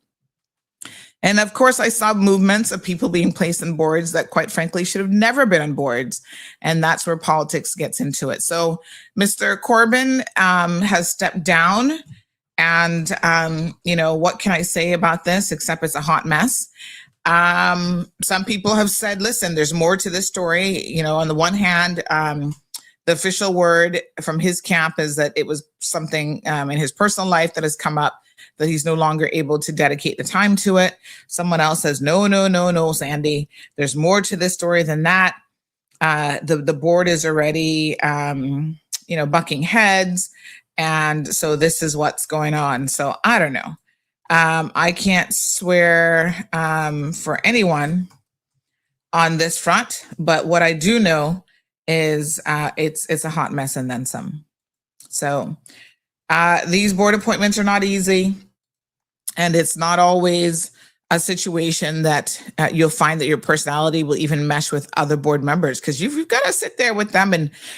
And of course, I saw movements of people being placed on boards that, quite frankly, should have never been on boards. And that's where politics gets into it. So Mr. Corbin has stepped down. And, what can I say about this except it's a hot mess? Some people have said, listen, there's more to this story. On the one hand, the official word from his camp is that it was something in his personal life that has come up that he's no longer able to dedicate the time to it. Someone else says, no, Sandy, there's more to this story than that. The board is already, bucking heads. And so this is what's going on. So I don't know. I can't swear for anyone on this front, but what I do know is it's a hot mess and then some. So these board appointments are not easy, and it's not always a situation that you'll find that your personality will even mesh with other board members, because you've got to sit there with them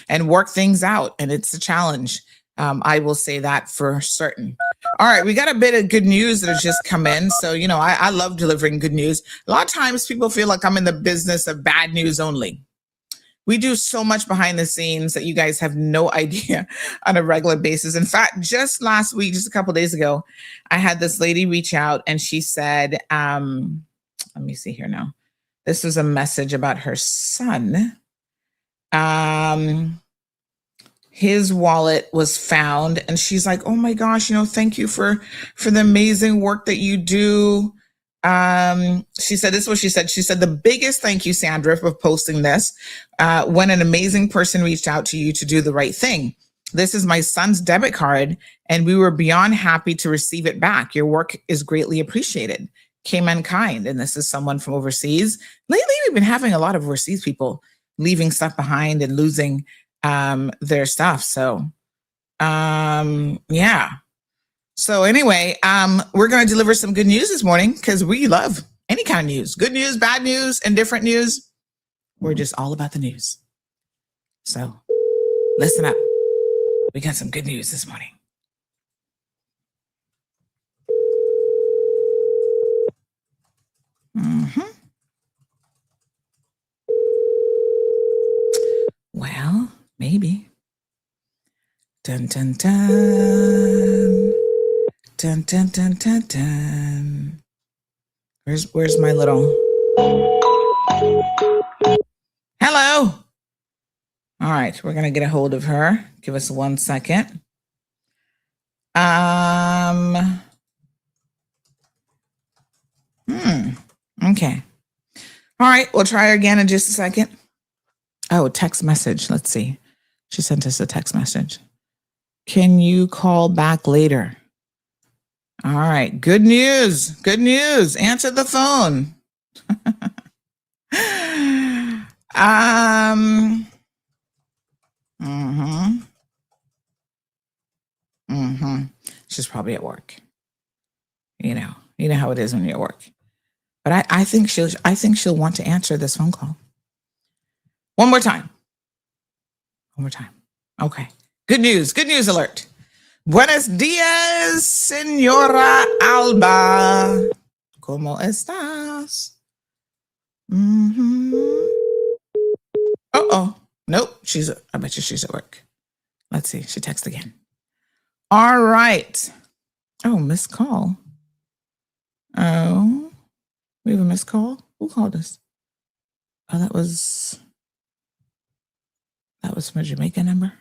and work things out, and it's a challenge. I will say that for certain. All right, we got a bit of good news that has just come in. So, I love delivering good news. A lot of times people feel like I'm in the business of bad news only. We do so much behind the scenes that you guys have no idea on a regular basis. In fact, just last week, just a couple of days ago, I had this lady reach out and she said, let me see here now. This was a message about her son. his wallet was found, and she's like, oh my gosh, thank you for the amazing work that you do. She said, this is what she said. She said, the biggest thank you, Sandra, for posting this, when an amazing person reached out to you to do the right thing. This is my son's debit card, and we were beyond happy to receive it back. Your work is greatly appreciated. Cayman kind. And this is someone from overseas. Lately, we've been having a lot of overseas people leaving stuff behind and losing their stuff. So, yeah. So anyway, we're going to deliver some good news this morning because we love any kind of news. Good news, bad news, and different news. We're just all about the news. So listen up. We got some good news this morning. Well, maybe. Dun, dun, dun. Dun, dun, dun, dun, dun. Where's my little... Hello. All right, we're going to get a hold of her. Give us 1 second. Okay. All right, we'll try her again in just a second. Oh, text message. Let's see. She sent us a text message. Can you call back later? All right. Good news. Good news. Answer the phone. She's probably at work. You know how it is when you're at work. But I think she'll want to answer this phone call. One more time. Okay. Good news. Good news alert. Buenos dias, señora Alba. ¿Cómo estás? Uh-oh. Nope. I bet you she's at work. Let's see. She texted again. All right. Oh, missed call. Oh, we have a missed call. Who called us? Oh, that was from a Jamaica number.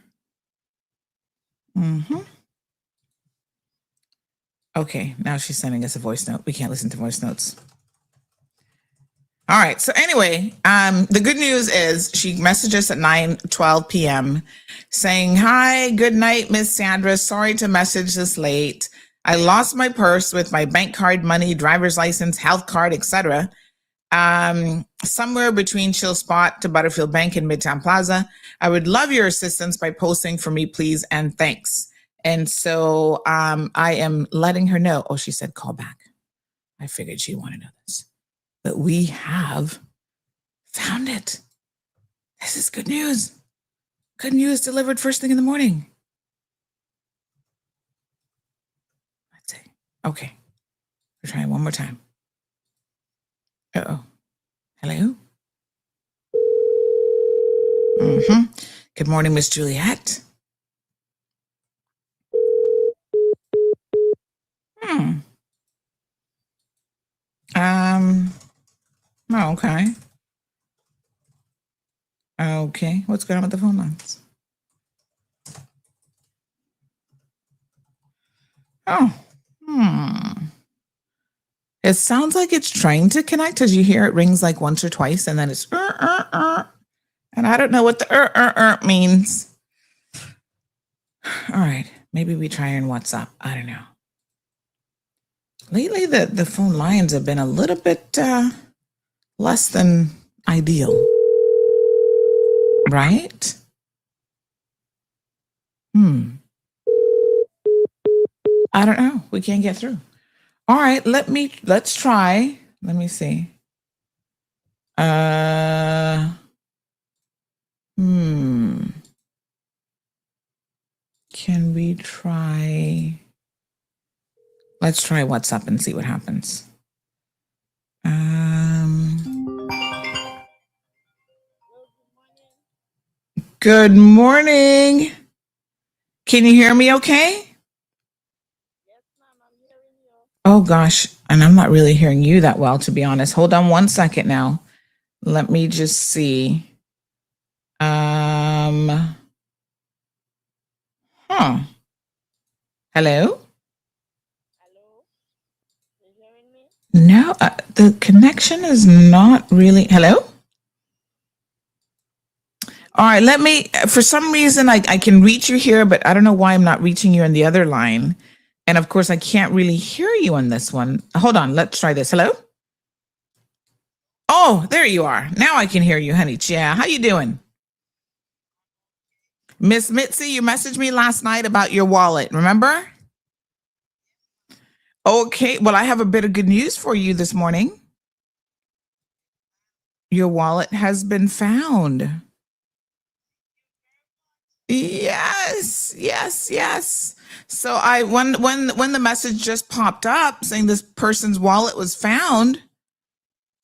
Okay, now she's sending us a voice note. We can't listen to voice notes. All right. So anyway, the good news is she messaged us at 9:12 p.m. saying, hi, good night, Miss Sandra. Sorry to message this late. I lost my purse with my bank card money, driver's license, health card, etc. Somewhere between Chill Spot to Butterfield Bank in Midtown Plaza. I would love your assistance by posting for me, please, and thanks. And so I am letting her know. Oh, she said call back. I figured she wanted to know this. But we have found it. This is good news. Good news delivered first thing in the morning. Let's see. Okay. We're trying one more time. Uh-oh. Hello? Good morning, Miss Juliet. Oh, okay. Okay. What's going on with the phone lines? Oh. It sounds like it's trying to connect as you hear it rings like once or twice and then it's and I don't know what the means. All right. Maybe we try in WhatsApp. I don't know. Lately, the phone lines have been a little bit less than ideal. Right? I don't know. We can't get through. All right, let's try. Let me see. Can we try? Let's try WhatsApp and see what happens. Good morning. Can you hear me okay? Oh gosh, and I'm not really hearing you that well, to be honest. Hold on 1 second now. Let me just see. Huh. Hello? No, the connection is not really. Hello? All right, let me, for some reason, I can reach you here, but I don't know why I'm not reaching you on the other line. And of course, I can't really hear you on this one. Hold on, let's try this. Hello? Oh, there you are. Now I can hear you, honey. Yeah, how you doing? Miss Mitzi, you messaged me last night about your wallet, remember? Okay, well, I have a bit of good news for you this morning. Your wallet has been found. Yes, yes, yes. So when the message just popped up saying this person's wallet was found,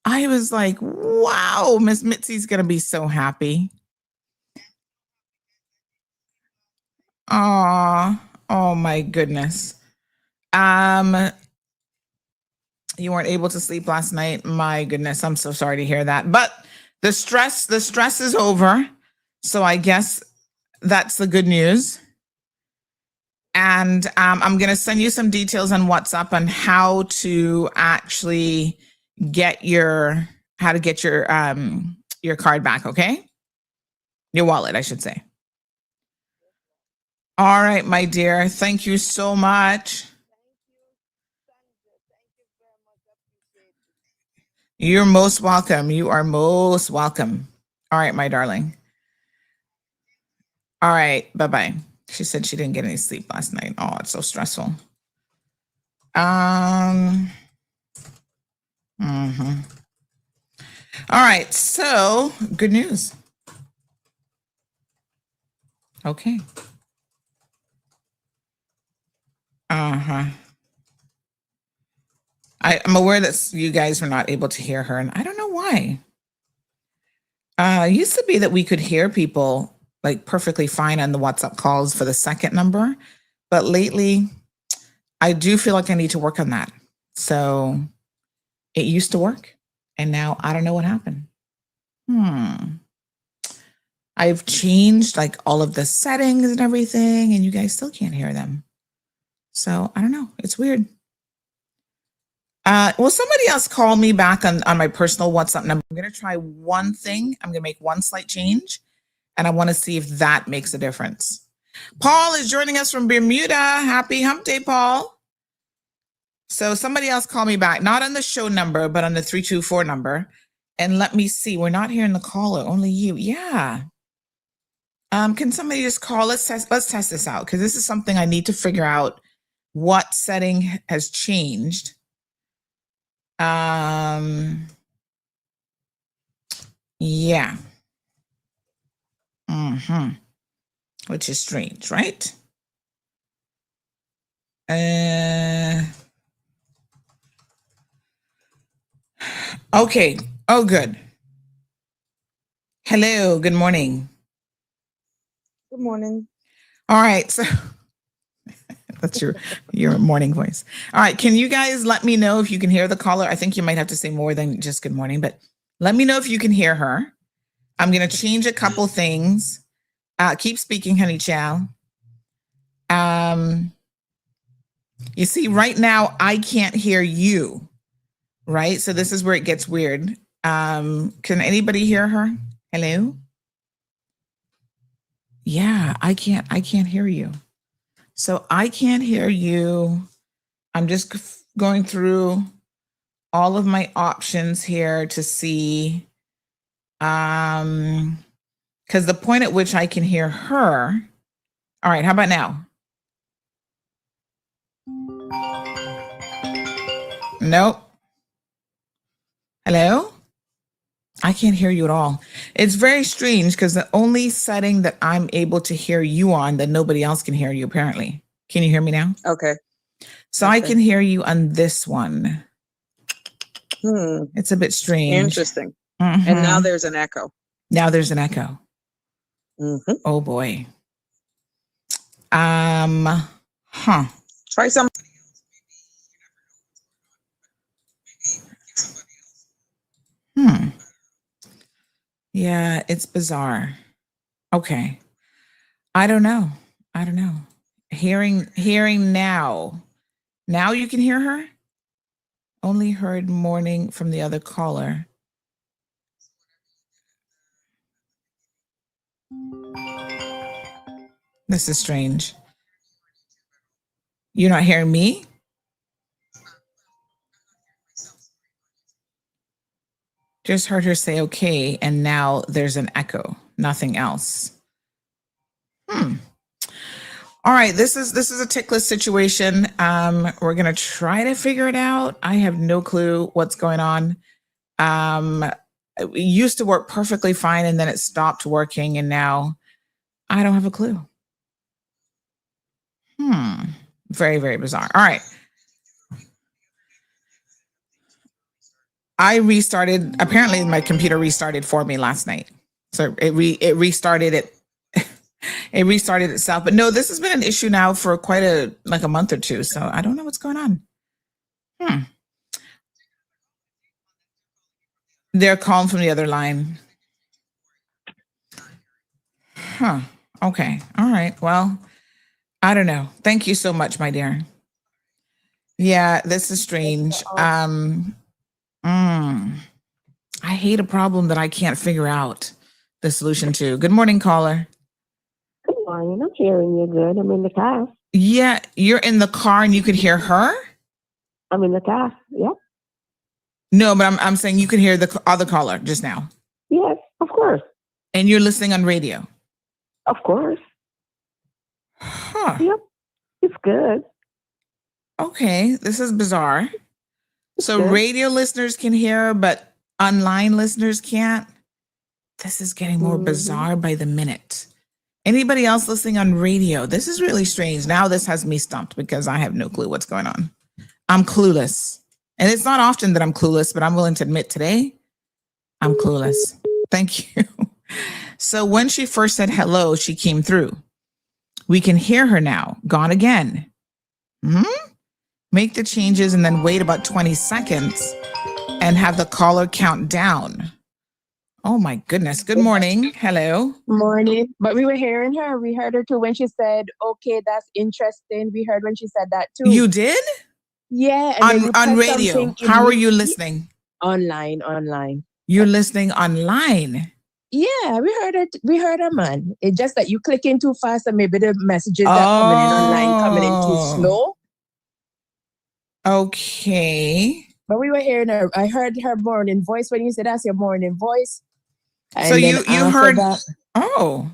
I was like, wow, Miss Mitzi's gonna be so happy. Oh my goodness. You weren't able to sleep last night. My goodness, I'm so sorry to hear that. But the stress is over. So I guess that's the good news. And I'm going to send you some details on WhatsApp on how to actually get your card back, okay? Your wallet, I should say. All right, my dear. Thank you so much. You're most welcome. You are most welcome. All right, my darling. All right, bye-bye. She said she didn't get any sleep last night. Oh, it's so stressful. Mhm. All right, so good news. Okay. I'm aware that you guys were not able to hear her, and I don't know why. It used to be that we could hear people like perfectly fine on the WhatsApp calls for the second number, but lately I do feel like I need to work on that. So it used to work, and now I don't know what happened. I've changed like all of the settings and everything, and you guys still can't hear them. So I don't know. It's weird. Will somebody else call me back on my personal WhatsApp number? I'm going to try one thing. I'm going to make one slight change, and I want to see if that makes a difference. Paul is joining us from Bermuda. Happy hump day, Paul. So somebody else call me back, not on the show number, but on the 324 number. And let me see. We're not hearing the caller, only you. Yeah. Can somebody just call? Let's test this out, because this is something I need to figure out what setting has changed. Yeah. Which is strange, right? Okay. Oh, good. Hello. Good morning. Good morning. All right. So that's your morning voice. All right. Can you guys let me know if you can hear the caller? I think you might have to say more than just good morning, but let me know if you can hear her. I'm going to change a couple things. Keep speaking, honey chow. You see, right now, I can't hear you, right? So this is where it gets weird. Can anybody hear her? Hello? Yeah, I can't hear you. So I can't hear you. I'm just going through all of my options here to see, because the point at which I can hear her. All right, how about now? Nope. Hello? I can't hear you at all. It's very strange because the only setting that I'm able to hear you on that nobody else can hear you, apparently. Can you hear me now? Okay. So I can hear you on this one. It's a bit strange. Interesting. And now there's an echo. Now there's an echo. Oh boy. Try some. Yeah, it's bizarre. Okay. I don't know. Hearing now. Now you can hear her? Only heard morning from the other caller. This is strange. You're not hearing me? Just heard her say okay, and now there's an echo. Nothing else. All right, this is a tickless situation. We're gonna try to figure it out. I have no clue what's going on. It used to work perfectly fine, and then it stopped working, and now I don't have a clue. Very, very bizarre. All right. I restarted. Apparently, my computer restarted for me last night, so it restarted it. It restarted itself. But no, this has been an issue now for quite a month or two. So I don't know what's going on. They're calling from the other line. Okay. All right. Well, I don't know. Thank you so much, my dear. Yeah, this is strange. I hate a problem that I can't figure out the solution to. Good morning, caller. Good morning. I'm hearing you good. I'm in the car. Yeah, you're in the car and you could hear her? I'm in the car. Yep. No, but I'm saying you could hear the other caller just now. Yes, of course. And you're listening on radio? Of course. Yep. It's good. Okay, this is bizarre. So radio listeners can hear, but online listeners can't? This is getting more bizarre by the minute. Anybody else listening on radio? This is really strange. Now this has me stumped because I have no clue what's going on. I'm clueless. And it's not often that I'm clueless, but I'm willing to admit today, I'm clueless. Thank you. So when she first said hello, she came through. We can hear her now. Gone again. Make the changes and then wait about 20 seconds and have the caller count down. Oh my goodness. Good morning. Hello. Morning. But we were hearing her. We heard her too when she said, okay, that's interesting. We heard when she said that too. You did? Yeah. And on radio. How are you listening? Online. You're listening online? Yeah, we heard her, man. It's just that you click in too fast and maybe the messages that coming in online coming in too slow. Okay. But we were hearing her. I heard her morning voice when you said that's your morning voice. And so you heard that, oh.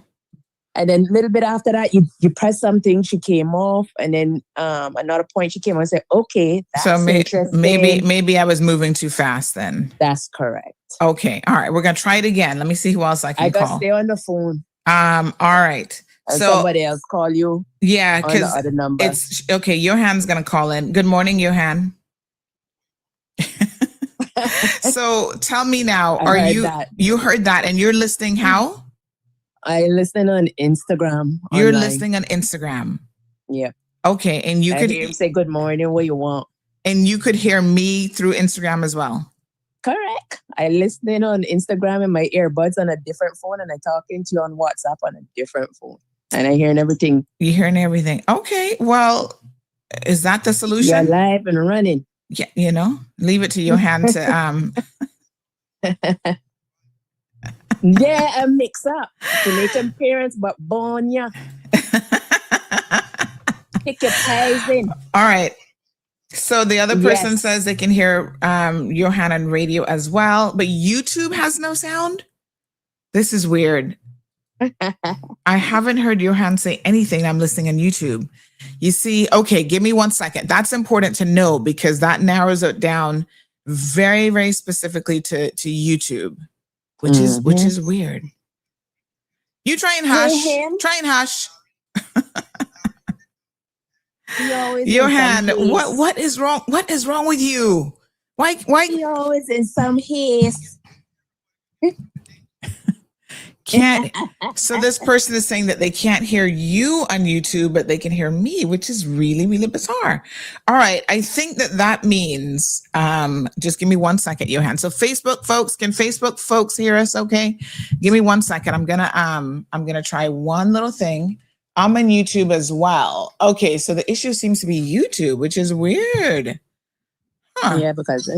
And then a little bit after that, you pressed something, she came off, and then another point she came on and said, okay, that's interesting. Maybe I was moving too fast then. That's correct. Okay. All right. We're gonna try it again. Let me see who else I can call. I gotta stay on the phone. All right. And so somebody else call you. Yeah, on the other number. It's okay. Johan's gonna call in. Good morning, Johan. So tell me now, you heard that and you're listening how? I listen on Instagram. You're online. listening on Instagram. Yeah. Okay. And you could hear him say good morning what you want. And you could hear me through Instagram as well. Correct. I listening on Instagram and my earbuds on a different phone and I talking to you on WhatsApp on a different phone. And I hearing everything. You're hearing everything. Okay. Well, is that the solution? You're live and running. Yeah, leave it to Johan to yeah, a mix up to make them parents, but born ya. Pick your pies in. All right. So the other person says they can hear Johan on radio as well, but YouTube has no sound. This is weird. I haven't heard Johan say anything. I'm listening on YouTube. You see, okay, give me 1 second. That's important to know because that narrows it down very, very specifically to YouTube, which is weird. You try and hush. Try and hush. Johan, what is wrong? What is wrong with you? Why you always in some haste? So this person is saying that they can't hear you on YouTube, but they can hear me, which is really, really bizarre. All right. I think that means, just give me 1 second, Johan. So Facebook folks hear us? Okay. Give me 1 second. I'm going to try one little thing. I'm on YouTube as well. Okay, so the issue seems to be YouTube, which is weird. Huh. Yeah, because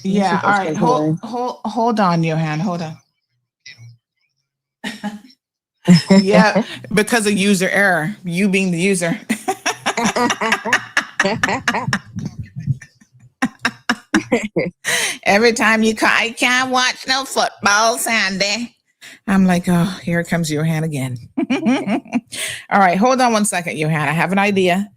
Yeah, all right. Hold on, Johan. Hold on. Yeah, because of user error. You being the user. Every time you call, I can't watch no football, Sandy. I'm like, oh, here comes Johan again. All right, hold on one second, Johan. I have an idea.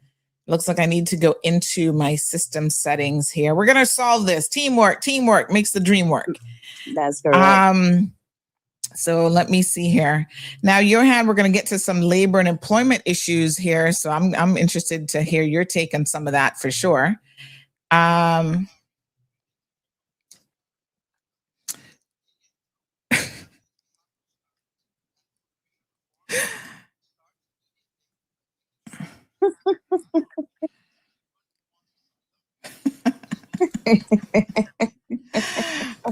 Looks like I need to go into my system settings here. We're gonna solve this. Teamwork makes the dream work. That's correct. So let me see here. Now, Johan, we're gonna get to some labor and employment issues here. So I'm interested to hear your take on some of that for sure.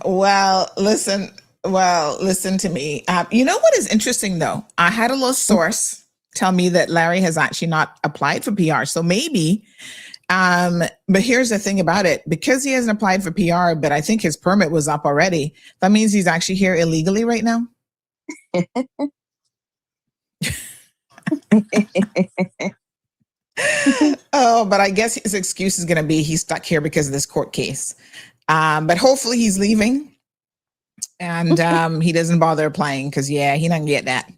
Well, listen to me. You know what is interesting though? I had a little source tell me that Larry has actually not applied for PR. So maybe, but here's the thing about it. Because he hasn't applied for PR, but I think his permit was up already. That means he's actually here illegally right now. Oh, but I guess his excuse is going to be he's stuck here because of this court case. But hopefully he's leaving and he doesn't bother applying because, yeah, he doesn't get that.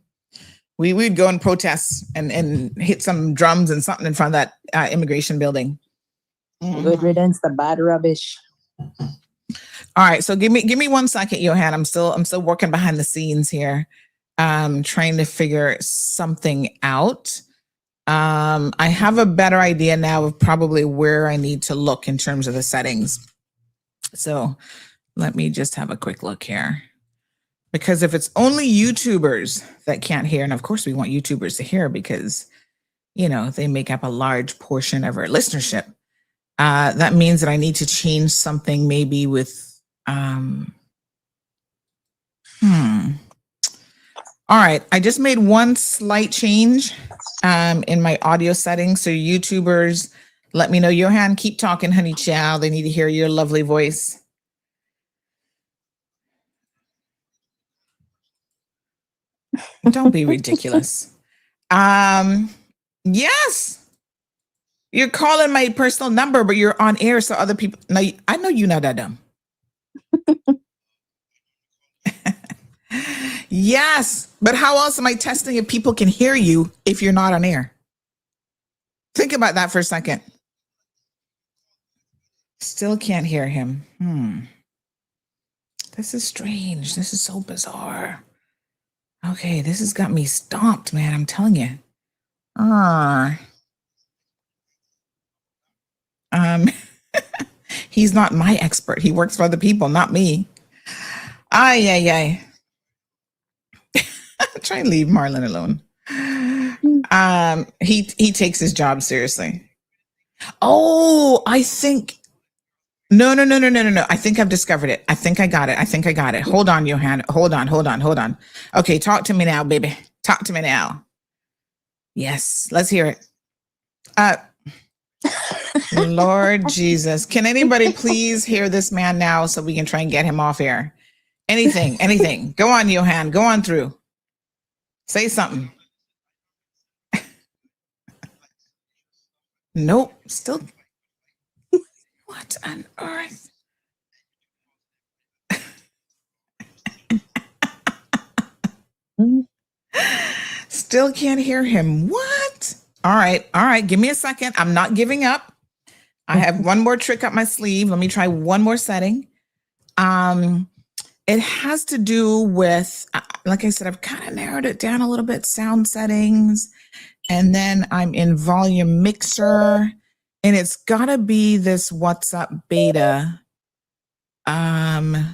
We'd go and protest and hit some drums and something in front of that immigration building. Good riddance to bad rubbish. All right, so give me 1 second, Johan. I'm still working behind the scenes here, trying to figure something out. I have a better idea now of probably where I need to look in terms of the settings. So let me just have a quick look here. Because if it's only YouTubers that can't hear, and of course we want YouTubers to hear because, you know, they make up a large portion of our listenership. That means that I need to change something maybe with, all right, I just made one slight change in my audio settings. So YouTubers, let me know. Johan, keep talking, honey child. They need to hear your lovely voice. Don't be ridiculous. Yes. You're calling my personal number, but you're on air. So other people, no, I know you're not that dumb. Yes. But how else am I testing if people can hear you if you're not on air? Think about that for a second. Still can't hear him. This is strange. This is so bizarre. Okay, this has got me stomped, man. I'm telling you. He's not my expert. He works for other people, not me. Ay. Try and leave Marlon alone. He takes his job seriously. Oh, I think. No. I think I've discovered it. I think I got it. Hold on, Johan. Hold on. Okay, talk to me now, baby. Talk to me now. Yes, let's hear it. Lord Jesus. Can anybody please hear this man now so we can try and get him off air? Anything. Go on, Johan. Go on through. Say something. Nope. Still. What on earth? Still can't hear him. What? All right. Give me a second. I'm not giving up. I have one more trick up my sleeve. Let me try one more setting. It has to do with, like I said, I've kind of narrowed it down a little bit. Sound settings. And then I'm in volume mixer. And it's got to be this WhatsApp beta. I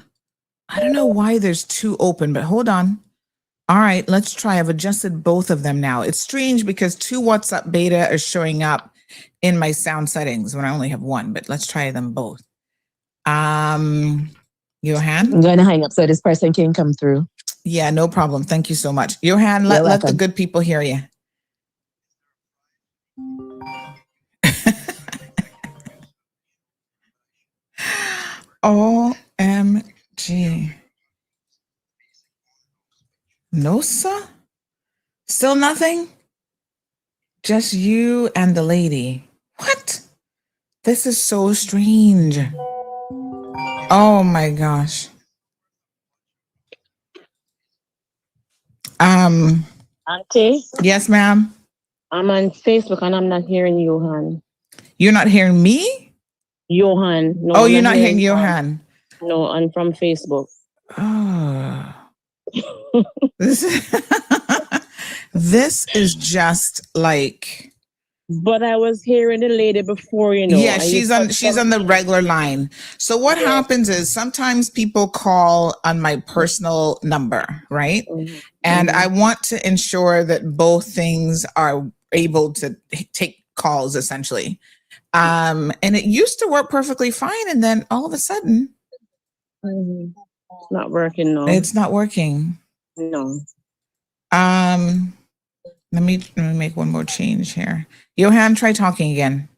don't know why there's two open, but hold on. All right, let's try. I've adjusted both of them now. It's strange because two WhatsApp beta are showing up in my sound settings when I only have one, but let's try them both. Johan? I'm going to hang up so this person can come through. Yeah, no problem. Thank you so much. Johan, let the good people hear you. OMG. No, sir? Still nothing? Just you and the lady. What? This is so strange. Oh my gosh. Auntie, Yes, ma'am. I'm on Facebook and I'm not hearing Johan. You're not hearing me? Johan. No, Oh, I'm you're not hearing Johan. Johan. No, I'm from Facebook. Oh. This this is just like, But I was hearing the lady before, yeah, and you she's on the regular line. So what happens is sometimes people call on my personal number, right? And I want to ensure that both things are able to take calls essentially. And it used to work perfectly fine, and then all of a sudden It's not working now. it's not working. No. Let me make one more change here. Johan, try talking again.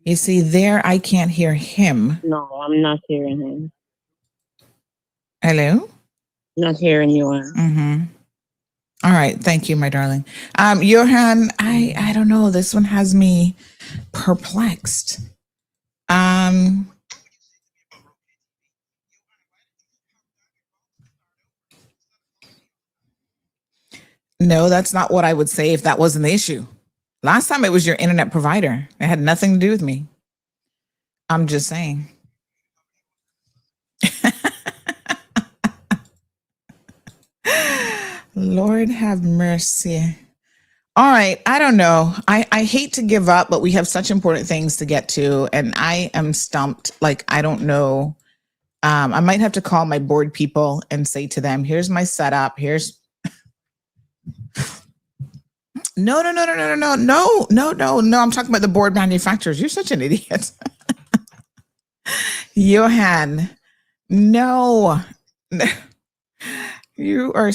You see, there I can't hear him. No, I'm not hearing him. Hello? Not hearing you. All right, thank you, my darling. Johan, I don't know. This one has me perplexed. No, that's not what I would say if that wasn't the issue. Last time it was your internet provider. It had nothing to do with me. I'm just saying. Lord have mercy. All right. I don't know. I hate to give up, but we have such important things to get to. And I am stumped. Like, I don't know. I might have to call my board people and say to them, here's my setup. Here's No. I'm talking about the board manufacturers. You're such an idiot. Johan. No. You are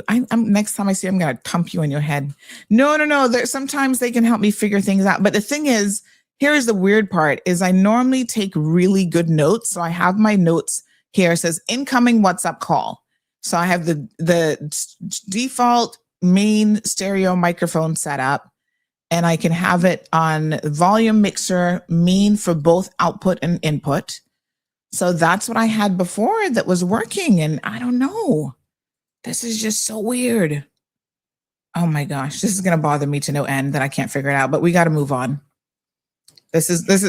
I'm next time I see you, I'm gonna thump you in your head. No. Sometimes they can help me figure things out. But the thing is, here is the weird part is I normally take really good notes. So I have my notes here. It says incoming WhatsApp call. So I have the default main stereo microphone set up, and I can have it on volume mixer main for both output and input. So that's what I had before that was working. And I don't know. This is just so weird. Oh my gosh, this is going to bother me to no end that I can't figure it out, but we got to move on. This is this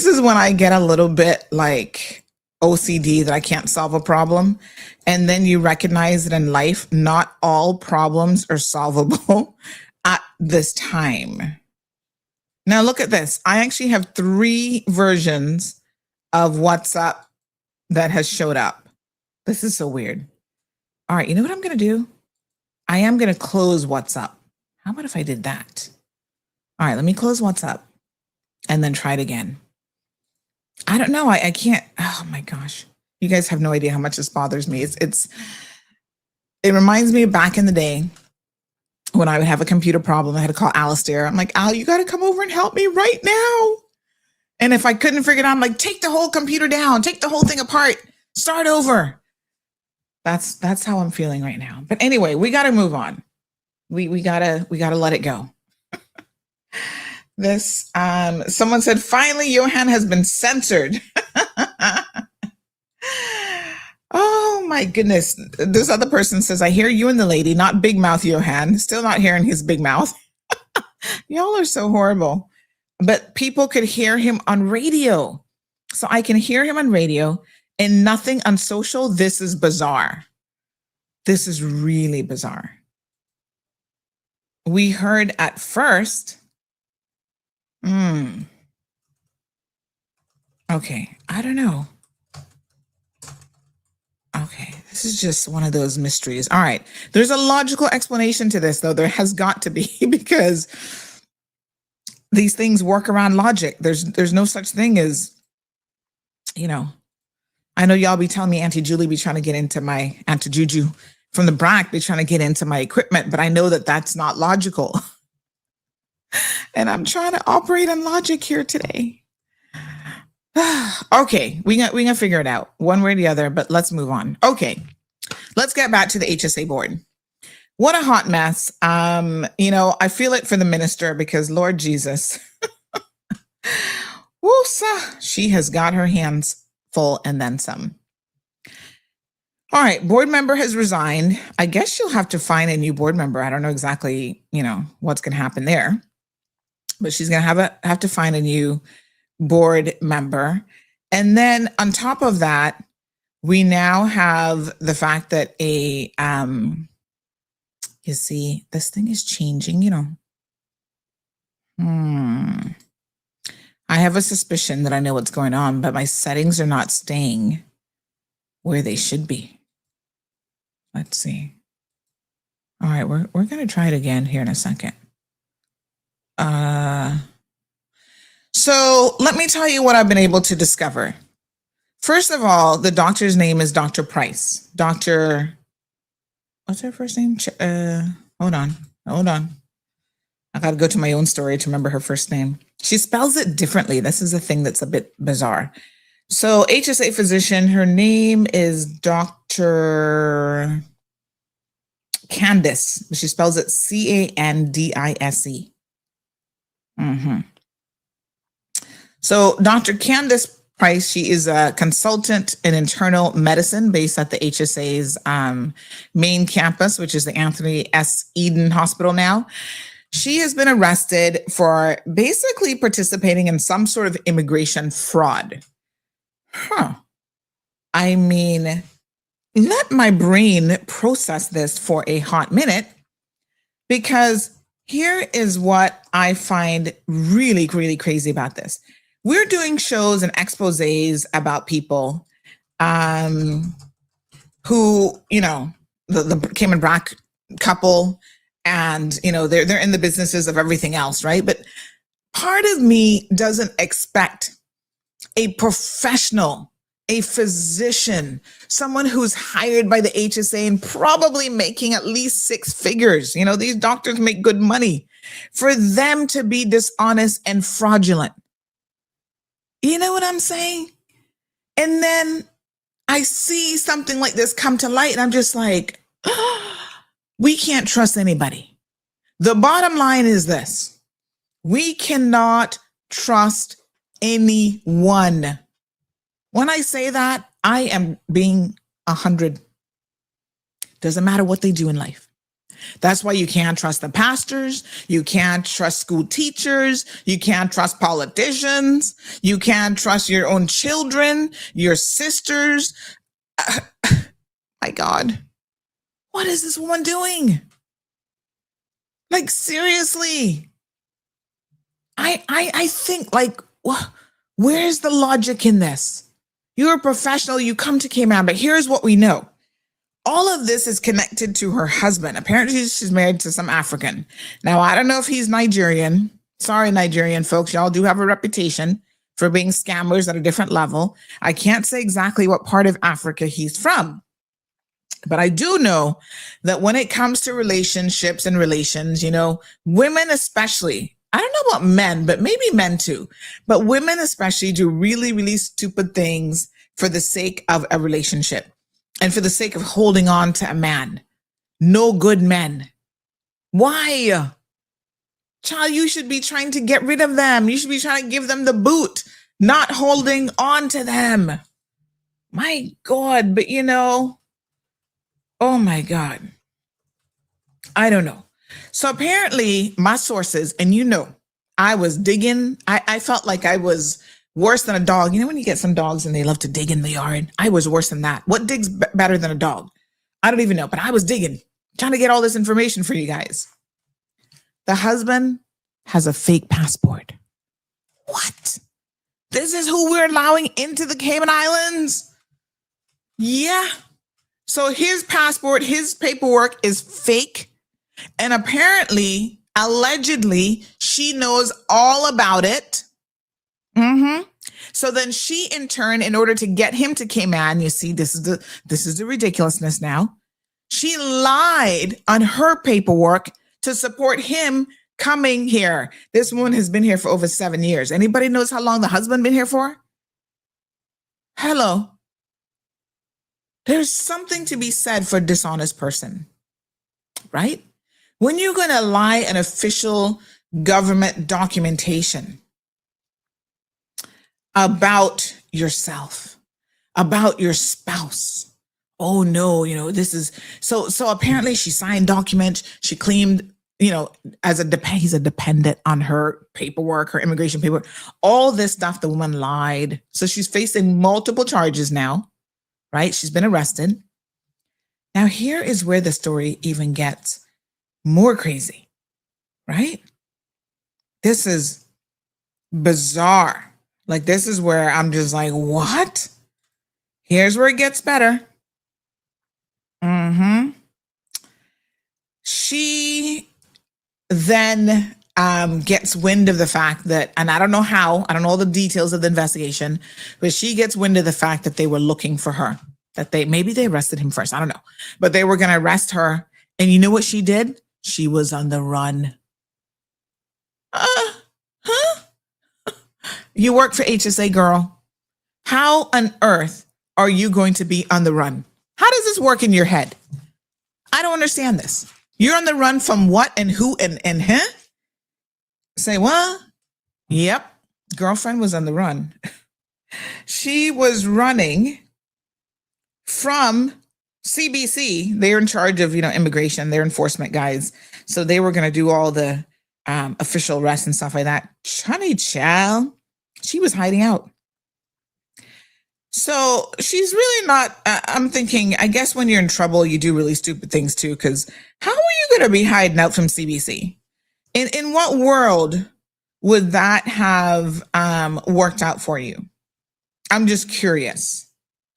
is when I get a little bit like OCD that I can't solve a problem. And then you recognize that in life, not all problems are solvable at this time. Now look at this. I actually have 3 versions of WhatsApp that has showed up. This is so weird. All right, you know what I'm going to do? I am going to close WhatsApp. How about if I did that? All right, let me close WhatsApp and then try it again. I don't know. I can't. Oh my gosh. You guys have no idea how much this bothers me. It reminds me of back in the day when I would have a computer problem. I had to call Alistair. I'm like, Al, you got to come over and help me right now. And if I couldn't figure it out, I'm like, take the whole computer down, take the whole thing apart, start over. That's how I'm feeling right now. But anyway, we got to move on. We gotta let it go. This someone said finally Johan has been censored. Oh my goodness. This other person says, I hear you and the lady, not big mouth Johan. Still not hearing his big mouth. Y'all are so horrible. But people could hear him on radio. So I can hear him on radio and nothing on social. This is bizarre. This is really bizarre. We heard at first. Okay, I don't know. Okay, this is just one of those mysteries. All right, there's a logical explanation to this, though. There has got to be, because these things work around logic. There's no such thing as, I know y'all be telling me Auntie Julie be trying to get into my, Auntie Juju from the BRAC be trying to get into my equipment, but I know that that's not logical. And I'm trying to operate on logic here today. Okay, we gonna figure it out one way or the other, but let's move on. Okay, let's get back to the HSA board. What a hot mess. I feel it for the minister because Lord Jesus, woosa, she has got her hands full and then some. All right, board member has resigned. I guess she'll have to find a new board member. I don't know exactly, what's going to happen there, but she's going to have to find a new board member. And then on top of that, we now have the fact that you see, this thing is changing, I have a suspicion that I know what's going on, but my settings are not staying where they should be. Let's see. All right, we're going to try it again here in a second. So let me tell you what I've been able to discover. First of all, the doctor's name is Dr. Price. What's her first name? Hold on. I got to go to my own story to remember her first name. She spells it differently. This is a thing that's a bit bizarre. So HSA physician, her name is Dr. Candice. She spells it Candise. So Dr. Candice Price, she is a consultant in internal medicine based at the HSA's main campus, which is the Anthony S. Eden Hospital now. She has been arrested for basically participating in some sort of immigration fraud. I mean, let my brain process this for a hot minute, because here is what I find really, really crazy about this. We're doing shows and exposés about people who, the Cayman BRAC couple, and, they're in the businesses of everything else, right? But part of me doesn't expect a professional, a physician, someone who's hired by the HSA and probably making at least six figures. These doctors make good money, for them to be dishonest and fraudulent. You know what I'm saying? And then I see something like this come to light and I'm just like, we can't trust anybody. The bottom line is this: we cannot trust anyone. When I say that, I am being 100. Doesn't matter what they do in life. That's why you can't trust the pastors. You can't trust school teachers. You can't trust politicians. You can't trust your own children, your sisters. My God, what is this woman doing? Like, seriously. I think, like, where's the logic in this? You're a professional, you come to Cayman, but here's what we know. All of this is connected to her husband. Apparently she's married to some African. Now, I don't know if he's Nigerian. Sorry, Nigerian folks, y'all do have a reputation for being scammers at a different level. I can't say exactly what part of Africa he's from, but I do know that when it comes to relationships and relations, women especially, I don't know about men, but maybe men too, but women especially do really, really stupid things for the sake of a relationship and for the sake of holding on to a man. No good men. Why? Child, you should be trying to get rid of them. You should be trying to give them the boot, not holding on to them. My God, but oh my God. I don't know. So apparently my sources, and I was digging. I felt like I was worse than a dog. When you get some dogs and they love to dig in the yard? I was worse than that. What digs better than a dog? I don't even know, but I was digging, trying to get all this information for you guys. The husband has a fake passport. What? This is who we're allowing into the Cayman Islands? Yeah. So his passport, his paperwork is fake. And apparently, allegedly, she knows all about it. So then she, in turn, in order to get him to Cayman, you see, this is the ridiculousness now. She lied on her paperwork to support him coming here. This woman has been here for over 7 years. Anybody knows how long the husband been here for? Hello. There's something to be said for a dishonest person, right? When you're going to lie an official government documentation about yourself, about your spouse. Oh no, this is so apparently she signed documents. She claimed, he's a dependent on her paperwork, her immigration paperwork, all this stuff. The woman lied. So she's facing multiple charges now, right? She's been arrested. Now here is where the story even gets more crazy, right? This is bizarre. Like, this is where I'm just like, what? Here's where it gets better. She then gets wind of the fact that, and I don't know how, I don't know all the details of the investigation, but she gets wind of the fact that they were looking for her, that maybe they arrested him first. I don't know, but they were going to arrest her. And you know what she did? She was on the run. You work for HSA, girl. How on earth are you going to be on the run? How does this work in your head? I don't understand this. You're on the run from what and who and huh? Say what? Yep. Girlfriend was on the run. She was running from CBC. They're in charge of, immigration. They're enforcement guys. So they were going to do all the official arrests and stuff like that. Honey child, she was hiding out. So she's really not, I'm thinking, I guess when you're in trouble, you do really stupid things too, because how are you going to be hiding out from CBC? In what world would that have worked out for you? I'm just curious,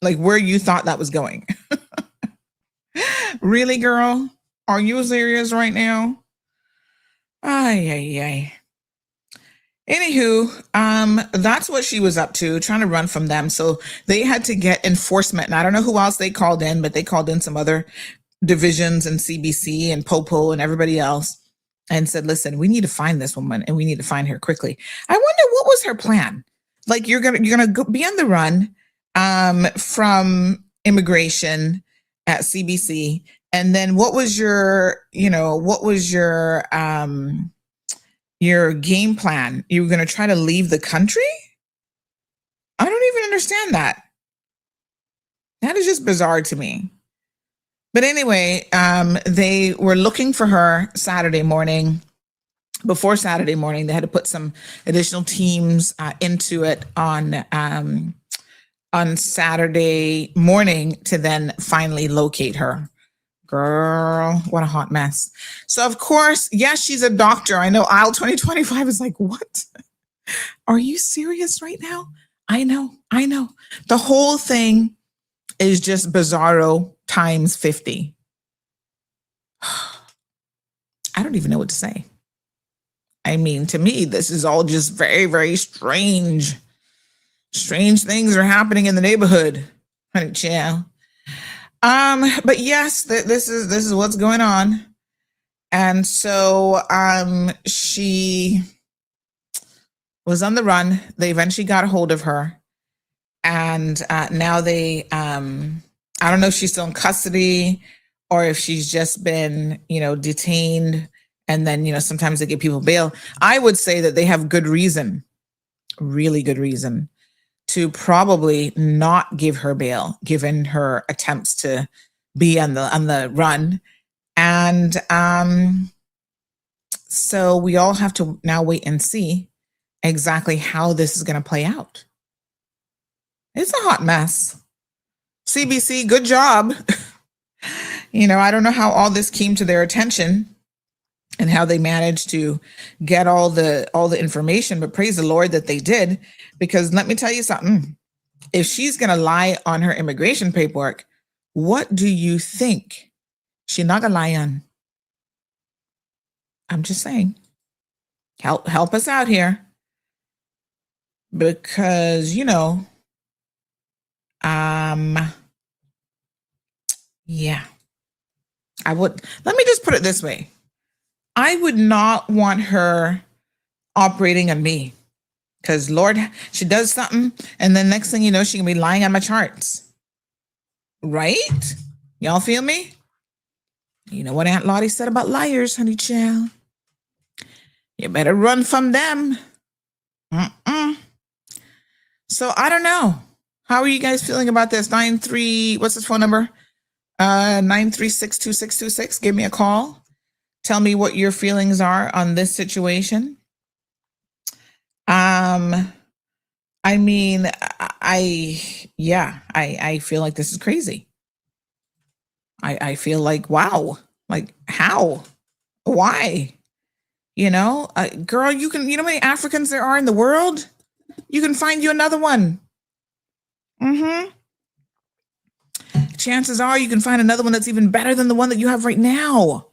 like where you thought that was going. Really, girl? Are you serious right now? Ay. Anywho, that's what she was up to, trying to run from them. So they had to get enforcement. And I don't know who else they called in, but they called in some other divisions and CBC and POPO and everybody else and said, listen, we need to find this woman and we need to find her quickly. I wonder what was her plan? Like, you're gonna be on the run from immigration at CBC. And then what was your game plan? You were going to try to leave the country? I don't even understand that. That is just bizarre to me. But anyway, they were looking for her Saturday morning. Before Saturday morning, they had to put some additional teams into it on Saturday morning to then finally locate her. Girl, what a hot mess. So, of course, yes, she's a doctor. I know aisle 2025 is like, what? Are you serious right now? I know. The whole thing is just bizarro times 50. I don't even know what to say. I mean, to me, this is all just very, very strange. Strange things are happening in the neighborhood. Honey, child. But yes, this is what's going on. And so she was on the run. They eventually got a hold of her. And now they, I don't know if she's still in custody or if she's just been, detained. And then, sometimes they give people bail. I would say that they have good reason, really good reason, to probably not give her bail, given her attempts to be on the run. And so we all have to now wait and see exactly how this is going to play out. It's a hot mess. CBC, good job. I don't know how all this came to their attention and how they managed to get all the information, but praise the Lord that they did, because let me tell you something. If she's going to lie on her immigration paperwork, what do you think she's not going to lie on? I'm just saying, help us out here. because, yeah, I would, let me just put it this way. I would not want her operating on me because Lord, she does something. And then next thing you know, she can be lying on my charts. Right? Y'all feel me? You know what Aunt Lottie said about liars, honey child. You better run from them. So I don't know. How are you guys feeling about this? What's his phone number? 936-2626. Give me a call. Tell me what your feelings are on this situation. I feel like this is crazy. I feel like, wow, like how, why, girl, you know how many Africans there are in the world? You can find you another one. Chances are you can find another one that's even better than the one that you have right now.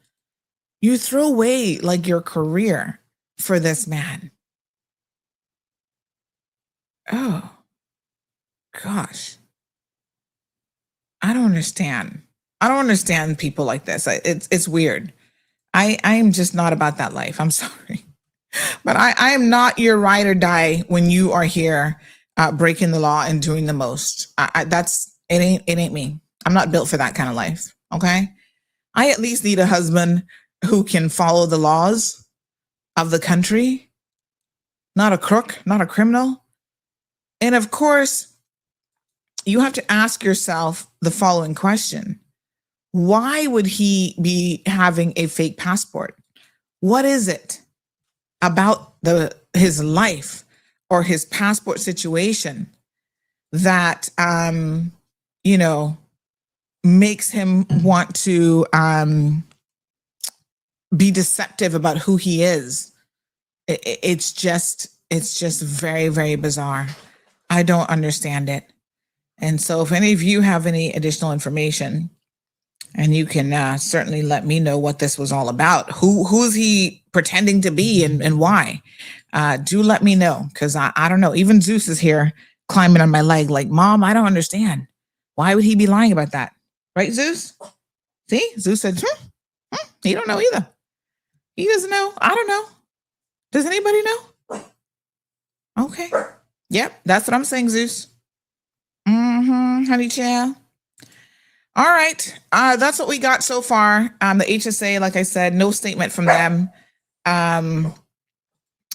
You throw away like your career for this man. Oh, gosh. I don't understand. I don't understand people like this. It's weird. I am just not about that life. I'm sorry. But I am not your ride or die when you are here breaking the law and doing the most. It ain't me. I'm not built for that kind of life. Okay. I at least need a husband who can follow the laws of the country, not a crook, not a criminal. And of course, you have to ask yourself the following question. Why would he be having a fake passport? What is it about his life or his passport situation that, makes him want to be deceptive about who he is? It's just very, very bizarre. I don't understand it. And so if any of you have any additional information, and you can certainly let me know what this was all about. Who's he pretending to be and why? Do let me know, because I don't know. Even Zeus is here climbing on my leg like, Mom, I don't understand. Why would he be lying about that? Right, Zeus? See? Zeus said, he don't know either. He doesn't know. I don't know. Does anybody know? Okay. Yep, that's what I'm saying, Zeus. Honey child. All right. That's what we got so far. The HSA, like I said, no statement from them.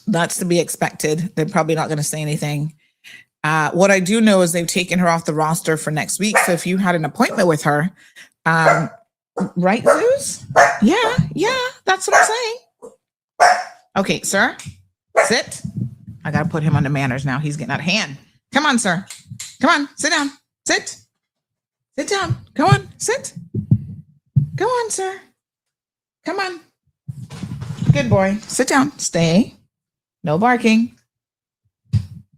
That's to be expected. They're probably not going to say anything. What I do know is they've taken her off the roster for next week. So if you had an appointment with her, right, Zeus? Yeah, that's what I'm saying. Okay, sir, sit. I got to put him under manners now. He's getting out of hand. Come on, sir. Come on, sit down. Sit. Sit down. Go on, sit. Go on, sir. Come on. Good boy. Sit down. Stay. No barking.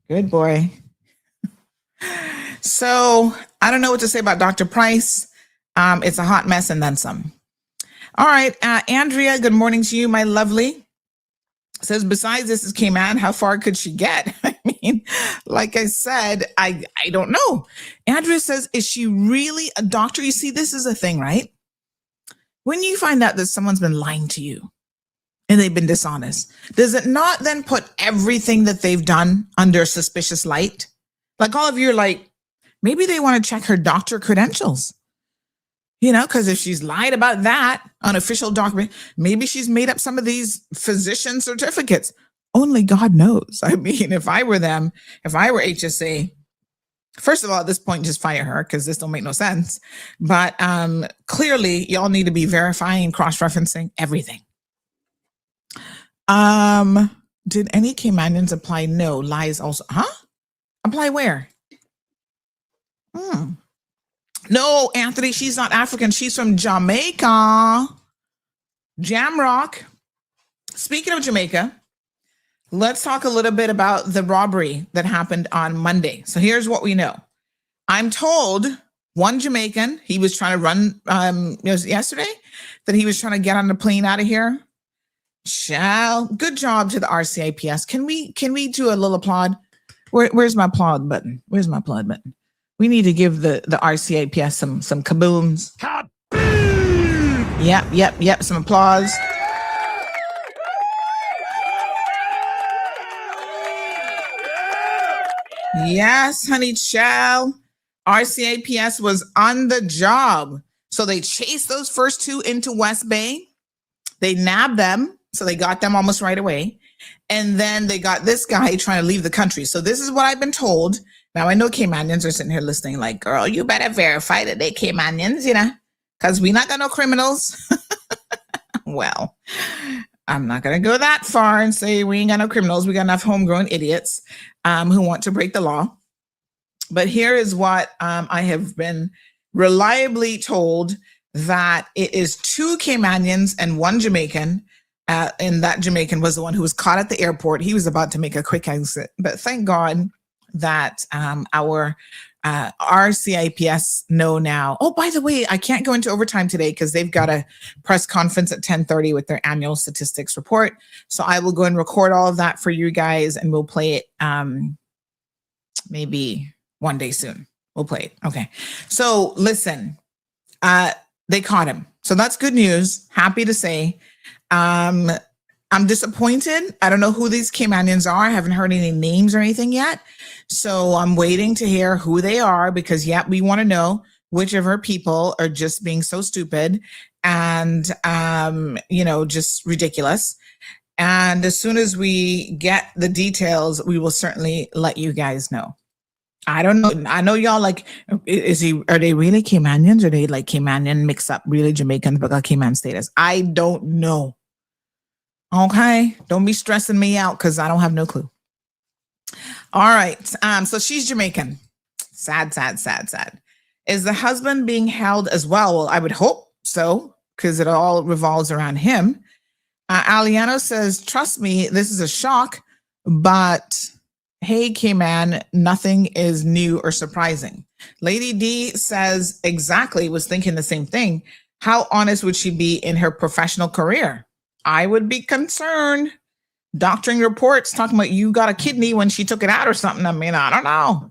Good boy. So I don't know what to say about Dr. Price. It's a hot mess and then some. All right. Andrea, good morning to you, my lovely. Says, besides this is Cayman, how far could she get? I mean, like I said, I don't know. Andrea says, is she really a doctor? You see, this is a thing, right? When you find out that someone's been lying to you and they've been dishonest, does it not then put everything that they've done under suspicious light? Like all of you are like, maybe they want to check her doctor credentials. Because if she's lied about that on official document, maybe she's made up some of these physician certificates. Only God knows. I mean, if I were them, if I were HSA, first of all, at this point, just fire her because this don't make no sense. But clearly, y'all need to be verifying, cross-referencing everything. Did any Caymanians apply? No. Lies also. Huh? Apply where? No, Anthony, she's not African. She's from Jamaica. Jamrock. Speaking of Jamaica, let's talk a little bit about the robbery that happened on Monday. So here's what we know. I'm told one Jamaican, he was trying to run, it was yesterday, that he was trying to get on the plane out of here. Good job to the RCIPS. Can we do a little applaud? Where's my applaud button? Where's my applaud button? We need to give the RCAPS some kabooms. Yep. Some applause. Yes, honey child. RCAPS was on the job. So they chased those first two into West Bay. They nabbed them. So they got them almost right away. And then they got this guy trying to leave the country. So this is what I've been told. Now, I know Caymanians are sitting here listening like, girl, you better verify that they Caymanians, because we not got no criminals. Well, I'm not going to go that far and say we ain't got no criminals. We got enough homegrown idiots who want to break the law. But here is what I have been reliably told, that it is 2 Caymanians and 1 Jamaican. And that Jamaican was the one who was caught at the airport. He was about to make a quick exit. But thank God that our RCIPS know now. Oh, by the way, I can't go into overtime today because they've got a press conference at 10:30 with their annual statistics report. So I will go and record all of that for you guys, and we'll play it maybe one day soon. We'll play it. Okay. So listen, they caught him. So that's good news. Happy to say. I'm disappointed. I don't know who these Caymanians are. I haven't heard any names or anything yet. So I'm waiting to hear who they are because, we want to know which of our people are just being so stupid and, just ridiculous. And as soon as we get the details, we will certainly let you guys know. I don't know. I know y'all like, are they really Caymanians? Or are they like Caymanian mix up really Jamaicans but got Cayman status? I don't know. Okay. Don't be stressing me out because I don't have no clue. All right. So she's Jamaican. Sad. Is the husband being held as well? Well, I would hope so because it all revolves around him. Aliano says, trust me, this is a shock, but hey, Cayman, nothing is new or surprising. Lady D says exactly, was thinking the same thing. How honest would she be in her professional career? I would be concerned. Doctoring reports talking about you got a kidney when she took it out or something. I mean, I don't know.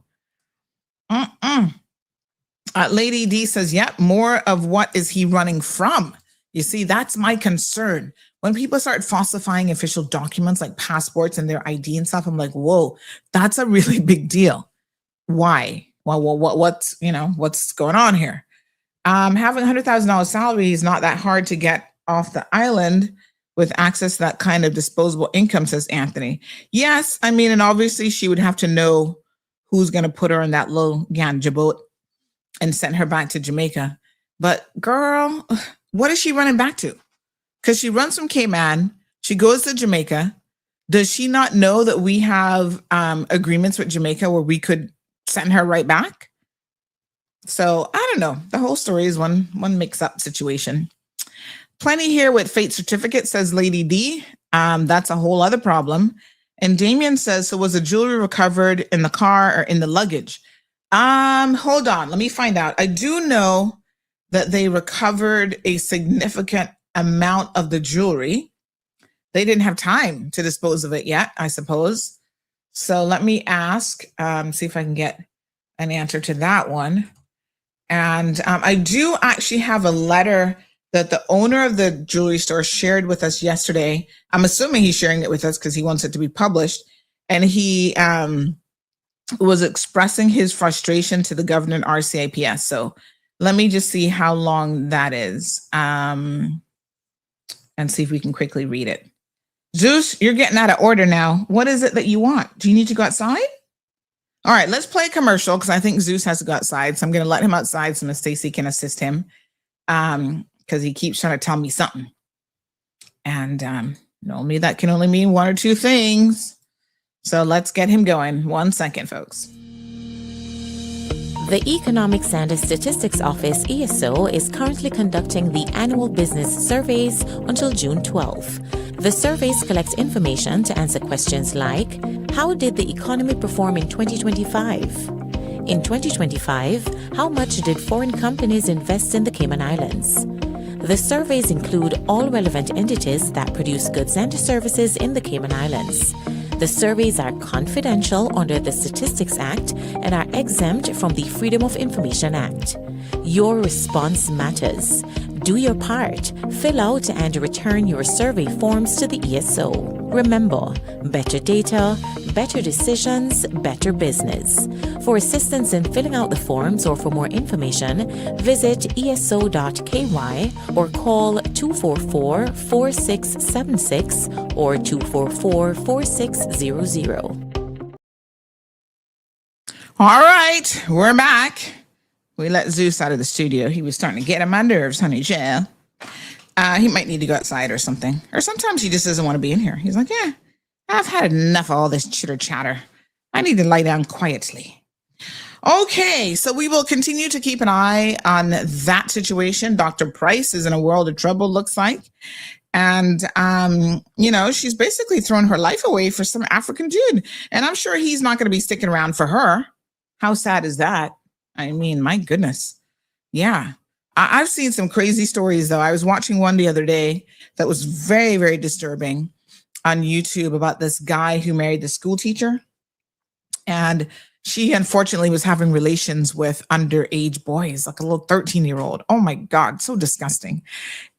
Lady D says, more of what is he running from? You see, that's my concern. When people start falsifying official documents like passports and their ID and stuff, I'm like, whoa, that's a really big deal. Why? Well, what's going on here? Having $100,000 salary is not that hard to get off the island with access to that kind of disposable income, says Anthony. Yes, I mean, and obviously she would have to know who's going to put her in that little ganja boat and send her back to Jamaica. But girl, what is she running back to? Because she runs from Cayman, she goes to Jamaica. Does she not know that we have agreements with Jamaica where we could send her right back? So I don't know. The whole story is one mix-up situation. Plenty here with fate certificate, says Lady D. That's a whole other problem. And Damien says, so was the jewelry recovered in the car or in the luggage? Hold on, let me find out. I do know that they recovered a significant amount of the jewelry. They didn't have time to dispose of it yet, I suppose. So let me ask, see if I can get an answer to that one. And I do actually have a letter that the owner of the jewelry store shared with us yesterday. I'm assuming he's sharing it with us because he wants it to be published. And he was expressing his frustration to the governor and RCIPS. So let me just see how long that is and see if we can quickly read it. Zeus, you're getting out of order now. What is it that you want? Do you need to go outside? All right, let's play a commercial because I think Zeus has to go outside. So I'm going to let him outside so Miss Stacy can assist him because he keeps trying to tell me something. And normally that can only mean one or two things. So let's get him going. 1 second, folks. The Economics and Statistics Office, ESO, is currently conducting the annual business surveys until June 12. The surveys collect information to answer questions like, how did the economy perform in 2025? In 2025, how much did foreign companies invest in the Cayman Islands? The surveys include all relevant entities that produce goods and services in the Cayman Islands. The surveys are confidential under the Statistics Act and are exempt from the Freedom of Information Act. Your response matters. Do your part. Fill out and return your survey forms to the ESO. Remember, better data, better decisions, better business. For assistance in filling out the forms or for more information, visit eso.ky or call 244-4676 or 244-4600. All right, we're back. We let Zeus out of the studio. He was starting to get on my nerves, honey Jill. He might need to go outside or something. Or sometimes he just doesn't want to be in here. He's like, yeah, I've had enough of all this chitter chatter. I need to lie down quietly. Okay, so we will continue to keep an eye on that situation. Dr. Price is in a world of trouble, looks like. And, she's basically thrown her life away for some African dude. And I'm sure he's not going to be sticking around for her. How sad is that? I mean, my goodness. Yeah. I've seen some crazy stories, though. I was watching one the other day that was very, very disturbing on YouTube about this guy who married the school teacher. And she, unfortunately, was having relations with underage boys, like a little 13-year-old. Oh, my God. So disgusting.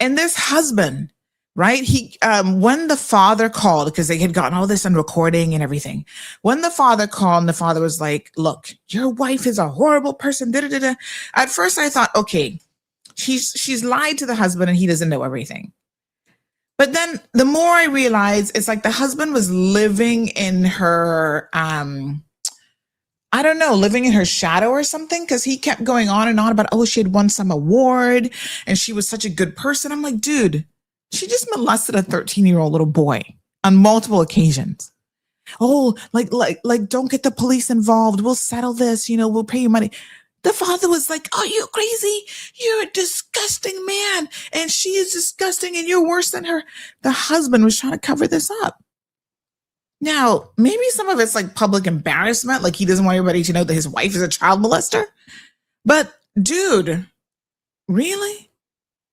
And this husband, right? When the father called, because they had gotten all this on recording and everything. When the father called, and the father was like, look, your wife is a horrible person. Da-da-da-da. At first I thought, okay, she's lied to the husband and he doesn't know everything. But then the more I realized, it's like the husband was living in her, living in her shadow or something, because he kept going on and on about, oh, she had won some award and she was such a good person. I'm like, dude, she just molested a 13-year-old little boy on multiple occasions. Oh, like, don't get the police involved. We'll settle this. We'll pay you money. The father was like, oh, you crazy? You're a disgusting man. And she is disgusting and you're worse than her. The husband was trying to cover this up. Now, maybe some of it's like public embarrassment. Like he doesn't want everybody to know that his wife is a child molester. But dude, really?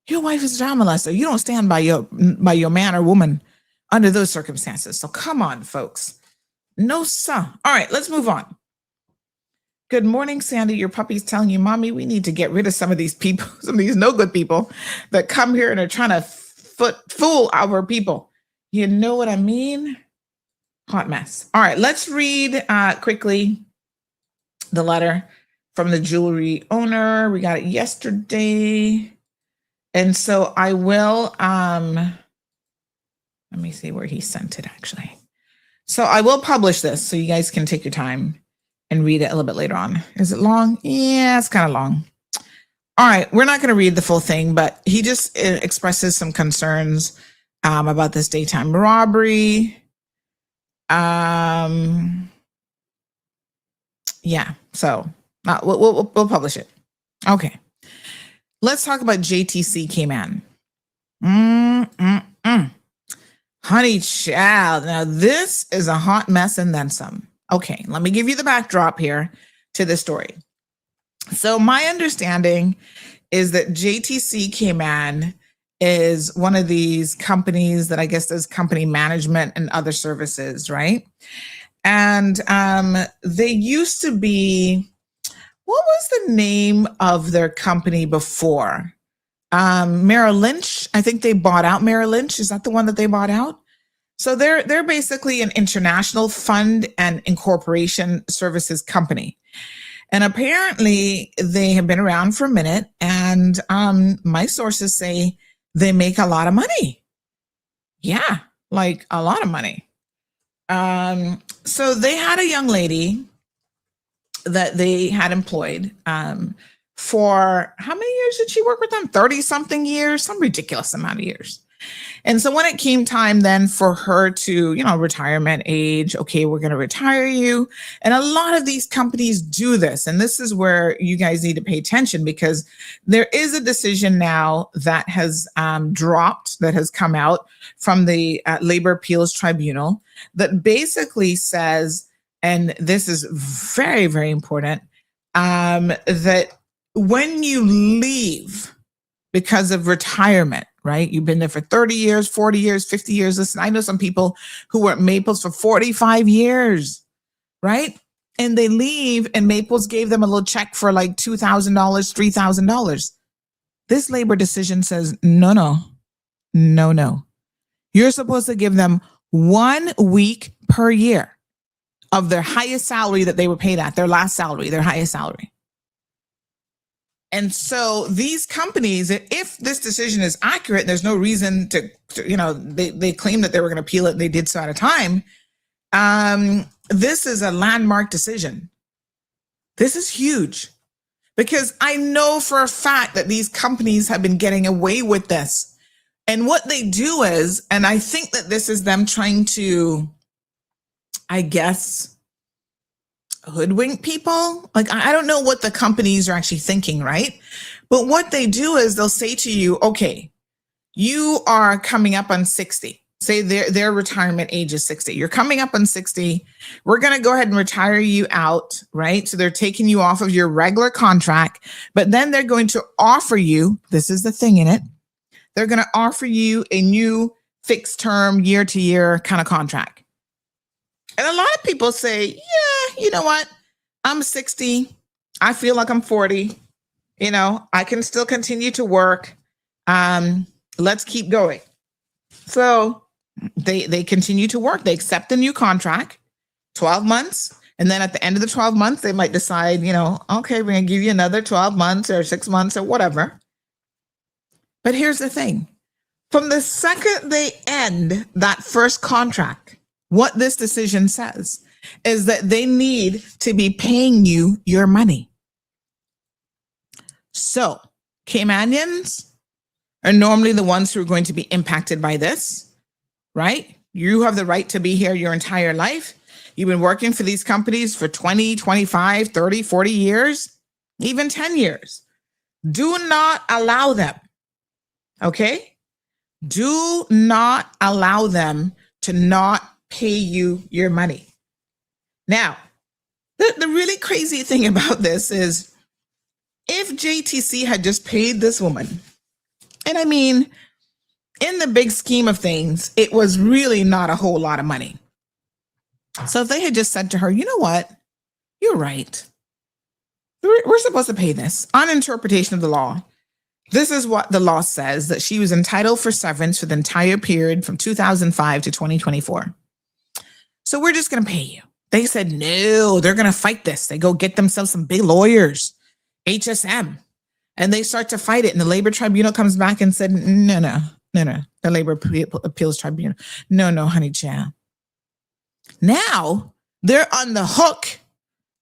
Your wife is a child molester. You don't stand by your man or woman under those circumstances. So come on, folks. No, sir. All right, let's move on. Good morning, Sandy. Your puppy's telling you, Mommy, we need to get rid of some of these people, some of these no good people that come here and are trying to fool our people. You know what I mean? Hot mess. All right, let's read quickly the letter from the jewelry owner. We got it yesterday. And so I will, let me see where he sent it actually. So I will publish this so you guys can take your time and read it a little bit later on. Is it long? Yeah, it's kind of long. All right, we're not going to read the full thing, but he just expresses some concerns about this daytime robbery. Yeah, so we'll publish it. Okay. Let's talk about JTC Cayman. Honey child. Now this is a hot mess and then some. Okay, let me give you the backdrop here to the story. So my understanding is that JTC Cayman is one of these companies that I guess does company management and other services, right? And they used to be, what was the name of their company before? Merrill Lynch. I think they bought out Merrill Lynch. Is that the one that they bought out? So they're basically an international fund and incorporation services company. And apparently they have been around for a minute. And my sources say they make a lot of money. Yeah, like a lot of money. So they had a young lady that they had employed for how many years did she work with them? 30 something years, some ridiculous amount of years. And so when it came time then for her to, retirement age, okay, we're going to retire you. And a lot of these companies do this. And this is where you guys need to pay attention, because there is a decision now that has dropped, that has come out from the Labor Appeals Tribunal that basically says, and this is very, very important, that when you leave because of retirement, right? You've been there for 30 years, 40 years, 50 years. Listen, I know some people who were at Maples for 45 years, right? And they leave and Maples gave them a little check for like $2,000, $3,000. This labor decision says, no. You're supposed to give them 1 week per year of their highest salary that they were paid at, their last salary, their highest salary. And so these companies, if this decision is accurate, there's no reason to they claim that they were going to appeal it. They did so at a time. This is a landmark decision. This is huge because I know for a fact that these companies have been getting away with this. And what they do is, and I think that this is them trying to, I guess, hoodwink people. Like, I don't know what the companies are actually thinking, right? But what they do is they'll say to you, okay, you are coming up on 60. Say their retirement age is 60. You're coming up on 60. We're going to go ahead and retire you out, right? So they're taking you off of your regular contract, but then they're going to offer you, this is the thing in it, they're going to offer you a new fixed term year to year kind of contract. And a lot of people say, yeah, you know what? I'm 60. I feel like I'm 40. I can still continue to work. Let's keep going. So they continue to work. They accept the new contract, 12 months. And then at the end of the 12 months, they might decide, okay, we're going to give you another 12 months or 6 months or whatever. But here's the thing. From the second they end that first contract, what this decision says is that they need to be paying you your money. So Caymanians are normally the ones who are going to be impacted by this, right? You have the right to be here your entire life. You've been working for these companies for 20, 25, 30, 40 years, even 10 years. Do not allow them, okay? Do not allow them to not pay you your money. Now, the really crazy thing about this is if JTC had just paid this woman, and I mean, in the big scheme of things, it was really not a whole lot of money. So if they had just said to her, you know what, you're right. We're supposed to pay this on interpretation of the law. This is what the law says, that she was entitled for severance for the entire period from 2005 to 2024. So we're just going to pay you. They said, no, they're going to fight this. They go get themselves some big lawyers, HSM, and they start to fight it. And the labor tribunal comes back and said, no. The labor appeals tribunal. No, honey child. Now they're on the hook.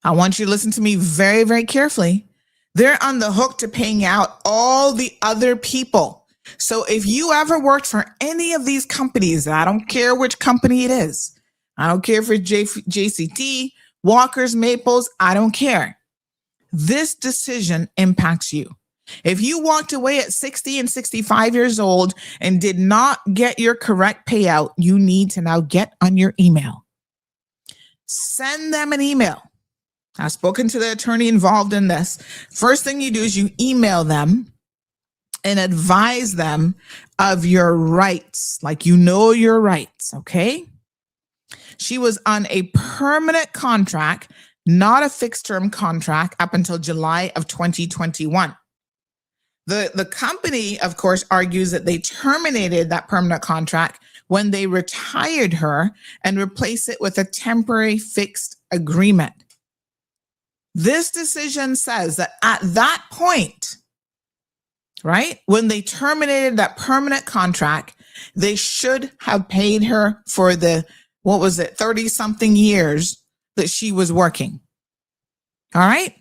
I want you to listen to me very, very carefully. They're on the hook to paying out all the other people. So if you ever worked for any of these companies, I don't care which company it is, I don't care if it's JCT, Walker's, Maples, I don't care. This decision impacts you. If you walked away at 60 and 65 years old and did not get your correct payout, you need to now get on your email. Send them an email. I've spoken to the attorney involved in this. First thing you do is you email them and advise them of your rights, like your rights, okay? She was on a permanent contract, not a fixed term contract, up until July of 2021. The company, of course, argues that they terminated that permanent contract when they retired her and replaced it with a temporary fixed agreement. This decision says that at that point, right, when they terminated that permanent contract, they should have paid her for the 30-something years that she was working. All right?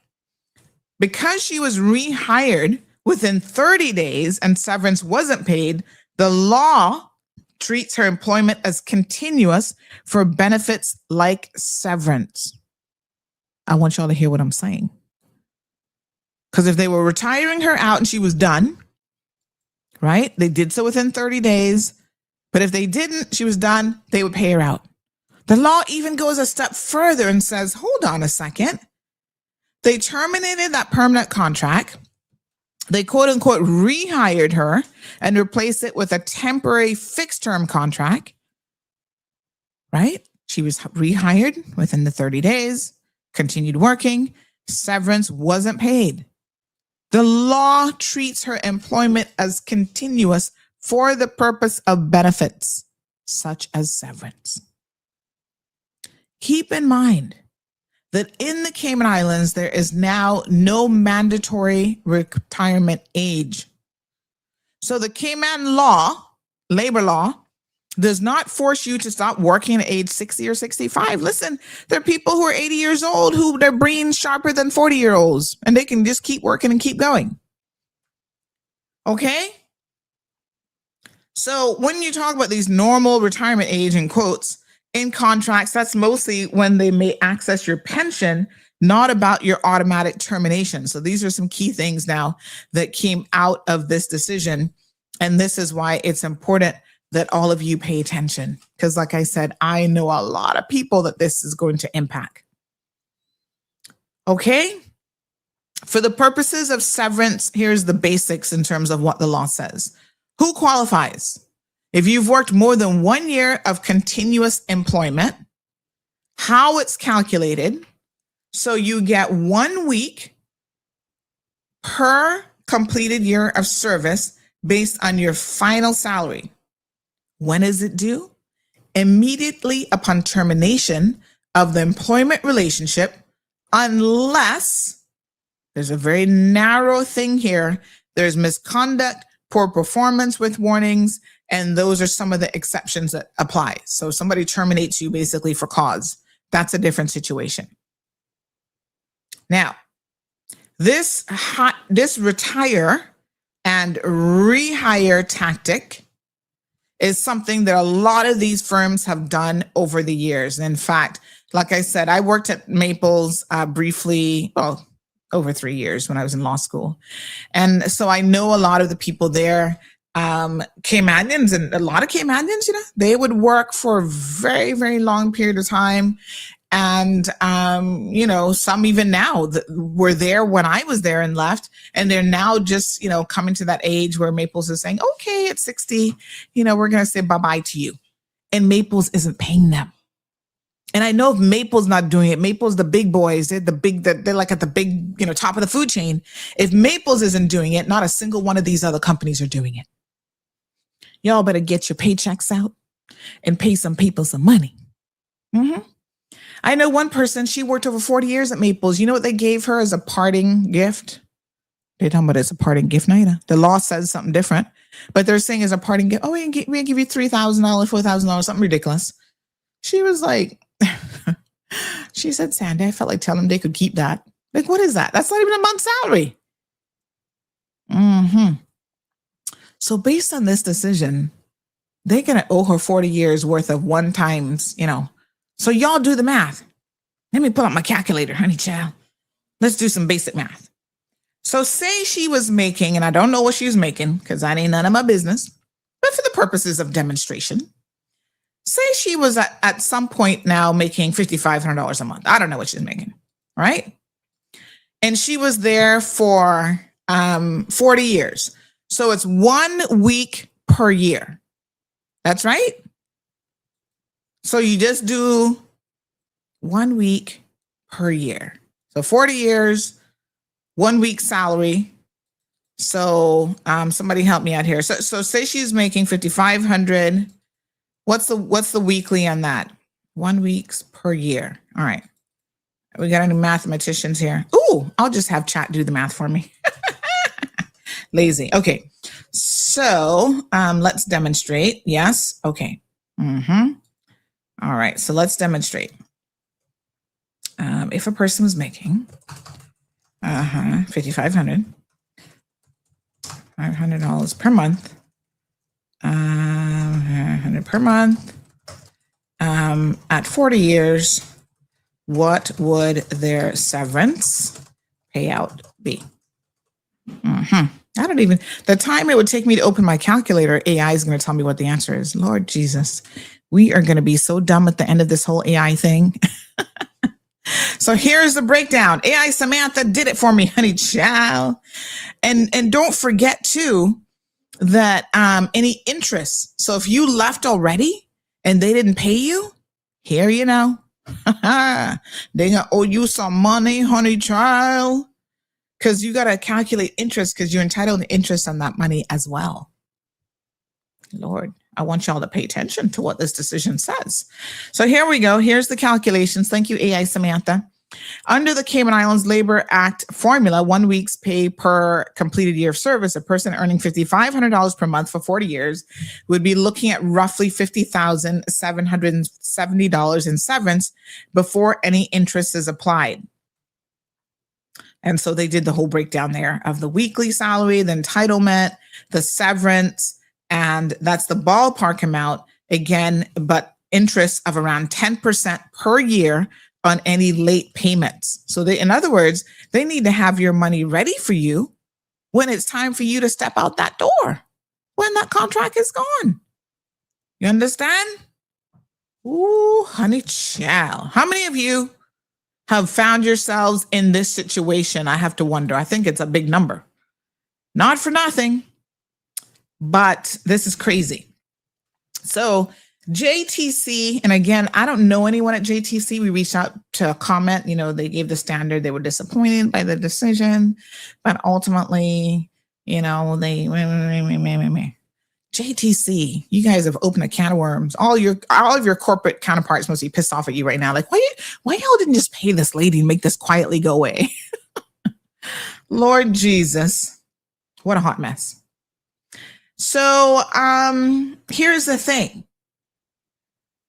Because she was rehired within 30 days and severance wasn't paid, the law treats her employment as continuous for benefits like severance. I want y'all to hear what I'm saying. Because if they were retiring her out and she was done, right? They did so within 30 days. But if they didn't, she was done, they would pay her out. The law even goes a step further and says, hold on a second. They terminated that permanent contract. They quote unquote rehired her and replaced it with a temporary fixed term contract, right? She was rehired within the 30 days, continued working, severance wasn't paid. The law treats her employment as continuous for the purpose of benefits, such as severance. Keep in mind that in the Cayman Islands, there is now no mandatory retirement age. So the Cayman law, labor law, does not force you to stop working at age 60 or 65. Listen, there are people who are 80 years old who their brain's sharper than 40-year-olds, and they can just keep working and keep going. Okay? So when you talk about these normal retirement age in quotes, in contracts, that's mostly when they may access your pension, not about your automatic termination. So these are some key things now that came out of this decision. And this is why it's important that all of you pay attention. Because like I said, I know a lot of people that this is going to impact. Okay? For the purposes of severance, here's the basics in terms of what the law says. Who qualifies? If you've worked more than 1 year of continuous employment, how it's calculated. So you get 1 week per completed year of service based on your final salary. When is it due? Immediately upon termination of the employment relationship, unless there's a very narrow thing here. There's misconduct, poor performance with warnings, and those are some of the exceptions that apply. So somebody terminates you basically for cause. That's a different situation. Now, this retire and rehire tactic is something that a lot of these firms have done over the years. In fact, like I said, I worked at Maples briefly, well, over 3 years when I was in law school. And so I know a lot of the people there, Caymanians, and a lot of Caymanians, you know, they would work for a very, very long period of time. And, you know, some even now that were there when I was there and left, and they're now just, you know, coming to that age where Maples is saying, okay, at 60, you know, we're going to say bye-bye to you. And Maples isn't paying them. And I know if Maple's not doing it, Maple's the big boys, they're like at the big, you know, top of the food chain. If Maple's isn't doing it, not a single one of these other companies are doing it. Y'all better get your paychecks out and pay some people some money. Mm-hmm. I know one person, she worked over 40 years at Maples. You know what they gave her as a parting gift? They're talking about it as a parting gift. No, the law says something different, but they're saying as a parting gift, oh, we give you $3,000, $4,000, something ridiculous. She was like, she said, Sandy, I felt like telling them they could keep that. Like, what is that? That's not even a month's salary. Mm-hmm. So based on this decision, they're going to owe her 40 years worth of one times, you know. So y'all do the math. Let me pull out my calculator, honey child. Let's do some basic math. So say she was making, and I don't know what she was making because that ain't none of my business, but for the purposes of demonstration, say she was at some point now making $5,500 a month. I don't know what she's making, right? And she was there for 40 years. So it's 1 week per year. That's right. So you just do 1 week per year. So 40 years, 1 week salary. So somebody help me out here. So say she's making $5,500. What's the weekly on that? 1 week per year. All right. We got any mathematicians here? Ooh, I'll just have chat do the math for me. Lazy. Okay. So let's demonstrate. Yes. Okay. Mm-hmm. All right. So let's demonstrate. If a person was making $5,500, $500 per month, $100 per month, at 40 years, what would their severance payout be? Mm-hmm. I don't even, the time it would take me to open my calculator, AI is going to tell me what the answer is. Lord Jesus, we are going to be so dumb at the end of this whole AI thing. So here's the breakdown. AI Samantha did it for me, honey child. And don't forget too that any interest. So if you left already and they didn't pay you, here you know. They gonna owe you some money, honey child. Because you gotta calculate interest because you're entitled to interest on that money as well. Lord, I want y'all to pay attention to what this decision says. So here we go. Here's the calculations. Thank you, AI Samantha. Under the Cayman Islands Labor Act formula, 1 week's pay per completed year of service, a person earning $5,500 per month for 40 years would be looking at roughly $50,770 in severance before any interest is applied. And so they did the whole breakdown there of the weekly salary, the entitlement, the severance, and that's the ballpark amount again, but interest of around 10% per year on any late payments. So they, in other words, they need to have your money ready for you when it's time for you to step out that door, when that contract is gone. You understand? Ooh, honey child. How many of you have found yourselves in this situation? I have to wonder. I think it's a big number. Not for nothing, but this is crazy. So JTC, and again, I don't know anyone at JTC. We reached out to comment, they gave the standard. They were disappointed by the decision, but ultimately, they JTC, you guys have opened a can of worms. All of your corporate counterparts must be pissed off at you right now. Like, why y'all didn't just pay this lady and make this quietly go away? Lord Jesus, what a hot mess. So here's the thing.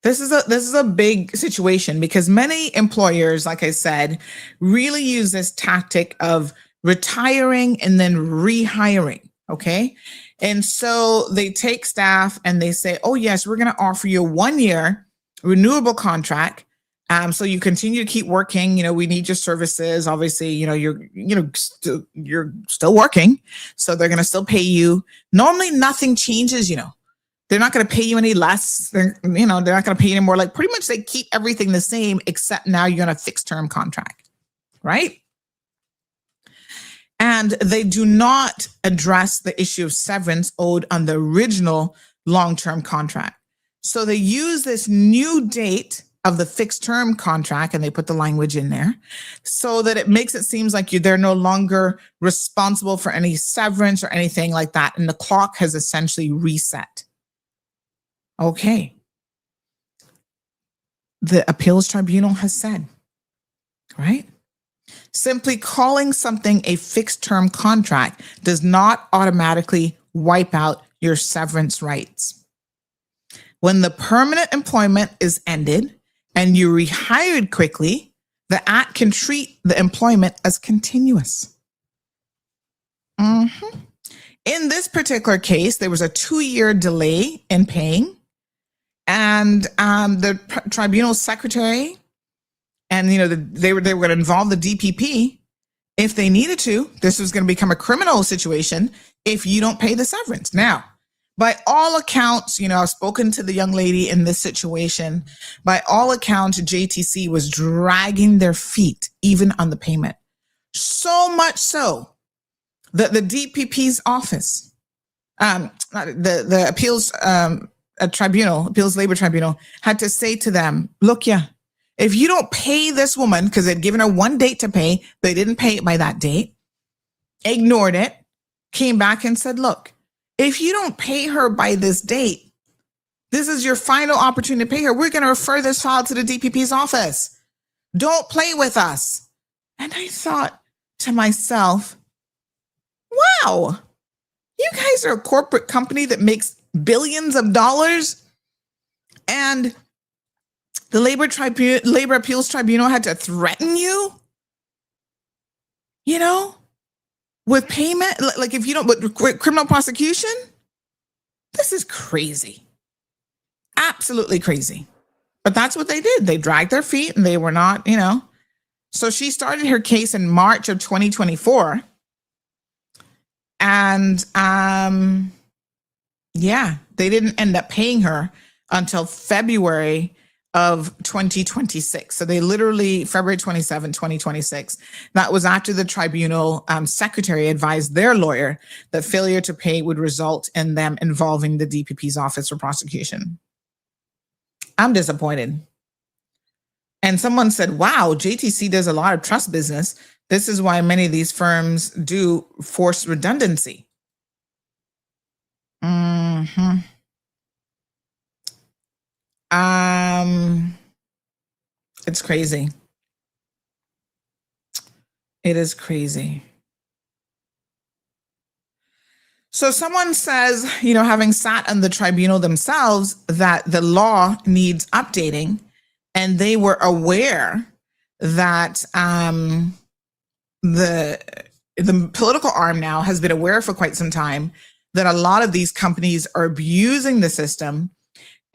This is a big situation because many employers, like I said, really use this tactic of retiring and then rehiring. Okay. And so they take staff and they say, oh, yes, we're going to offer you a 1-year renewable contract. So you continue to keep working. We need your services. Obviously, you're still working. So they're going to still pay you. Normally nothing changes, They're not going to pay you any less. They're not going to pay you any more. Like pretty much they keep everything the same, except now you're on a fixed term contract, right? And they do not address the issue of severance owed on the original long-term contract. So they use this new date of the fixed term contract and they put the language in there so that it makes it seem like they're no longer responsible for any severance or anything like that. And the clock has essentially reset. Okay. The appeals tribunal has said, right? Simply calling something a fixed term contract does not automatically wipe out your severance rights. When the permanent employment is ended and you're rehired quickly, the Act can treat the employment as continuous. In this particular case, there was a 2-year delay in paying. And the tribunal secretary and, they were going to involve the DPP if they needed to. This was going to become a criminal situation if you don't pay the severance. Now, by all accounts, I've spoken to the young lady in this situation. By all accounts, JTC was dragging their feet even on the payment. So much so that the DPP's office, the appeals appeals labor tribunal had to say to them, look, if you don't pay this woman, because they'd given her one date to pay, they didn't pay it by that date, ignored it, came back and said, look, if you don't pay her by this date, this is your final opportunity to pay her. We're going to refer this file to the DPP's office. Don't play with us. And I thought to myself, wow, you guys are a corporate company that makes billions of dollars, and the labor appeals tribunal had to threaten you, with payment. Like if you don't, with criminal prosecution, this is crazy, absolutely crazy. But that's what they did. They dragged their feet, and they were not, So she started her case in March of 2024, and they didn't end up paying her until February of 2026. So they literally, February 27, 2026, that was after the tribunal secretary advised their lawyer that failure to pay would result in them involving the DPP's office for prosecution. I'm disappointed. And someone said, wow, JTC does a lot of trust business. This is why many of these firms do force redundancy. It's crazy. It is crazy. So someone says, having sat on the tribunal themselves, that the law needs updating, and they were aware that the political arm now has been aware for quite some time that a lot of these companies are abusing the system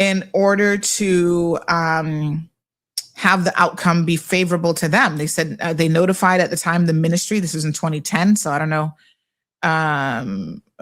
in order to have the outcome be favorable to them. They said they notified at the time the ministry. This was in 2010, so I don't know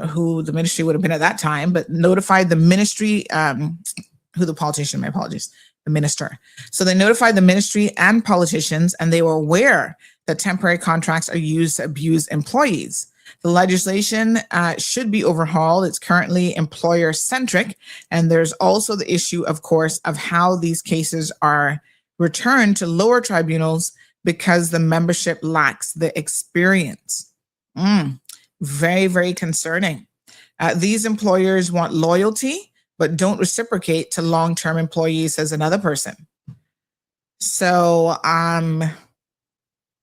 who the ministry would have been at that time, but notified the ministry, who the politician, my apologies, the minister. So they notified the ministry and politicians, and they were aware that temporary contracts are used to abuse employees. The legislation should be overhauled. It's currently employer-centric, and there's also the issue, of course, of how these cases are returned to lower tribunals because the membership lacks the experience. Very, very concerning. These employers want loyalty, but don't reciprocate to long-term employees, says another person. So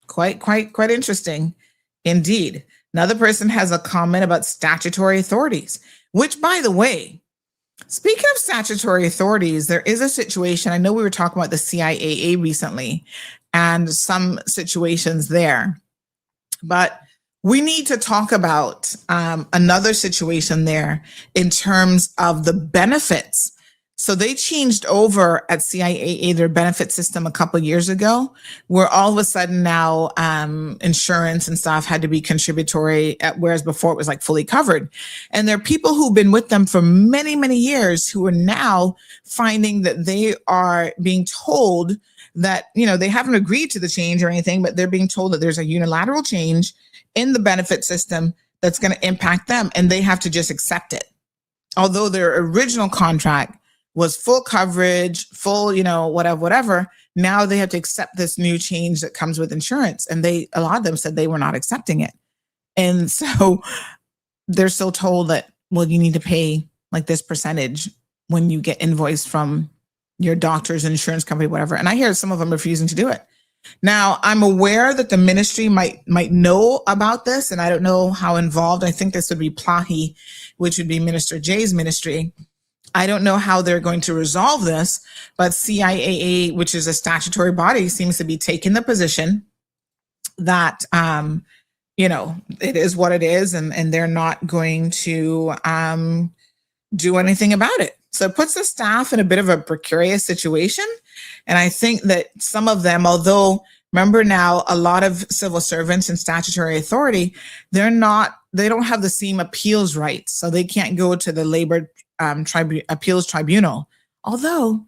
quite interesting indeed. Another person has a comment about statutory authorities, which, by the way, speaking of statutory authorities, there is a situation. I know we were talking about the CIAA recently and some situations there, but we need to talk about another situation there in terms of the benefits. So they changed over at CIAA their benefit system a couple of years ago, where all of a sudden now insurance and stuff had to be contributory, whereas before it was like fully covered. And there are people who've been with them for many, many years who are now finding that they are being told that, they haven't agreed to the change or anything, but they're being told that there's a unilateral change in the benefit system that's going to impact them, and they have to just accept it. Although their original contract was full coverage, full, whatever. Now they have to accept this new change that comes with insurance. And a lot of them said they were not accepting it. And so they're still told that, well, you need to pay like this percentage when you get invoiced from your doctor's insurance company, whatever. And I hear some of them refusing to do it. Now, I'm aware that the ministry might know about this, and I don't know how involved. I think this would be Plahi, which would be Minister Jay's ministry. I don't know how they're going to resolve this, but CIAA, which is a statutory body, seems to be taking the position that, it is what it is, and they're not going to do anything about it. So it puts the staff in a bit of a precarious situation. And I think that some of them, although remember now, a lot of civil servants and statutory authority, they don't have the same appeals rights. So they can't go to the labor appeals tribunal. Although,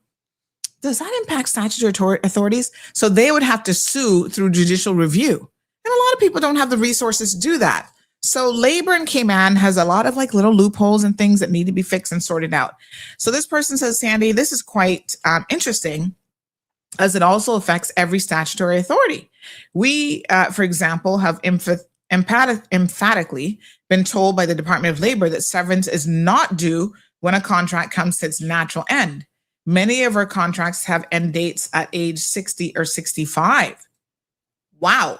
does that impact statutory authorities? So they would have to sue through judicial review. And a lot of people don't have the resources to do that. So labor in Cayman has a lot of like little loopholes and things that need to be fixed and sorted out. So this person says, Sandy, this is quite interesting, as it also affects every statutory authority. We, for example, have emphatically been told by the Department of Labor that severance is not due when a contract comes to its natural end. Many of our contracts have end dates at age 60 or 65. Wow.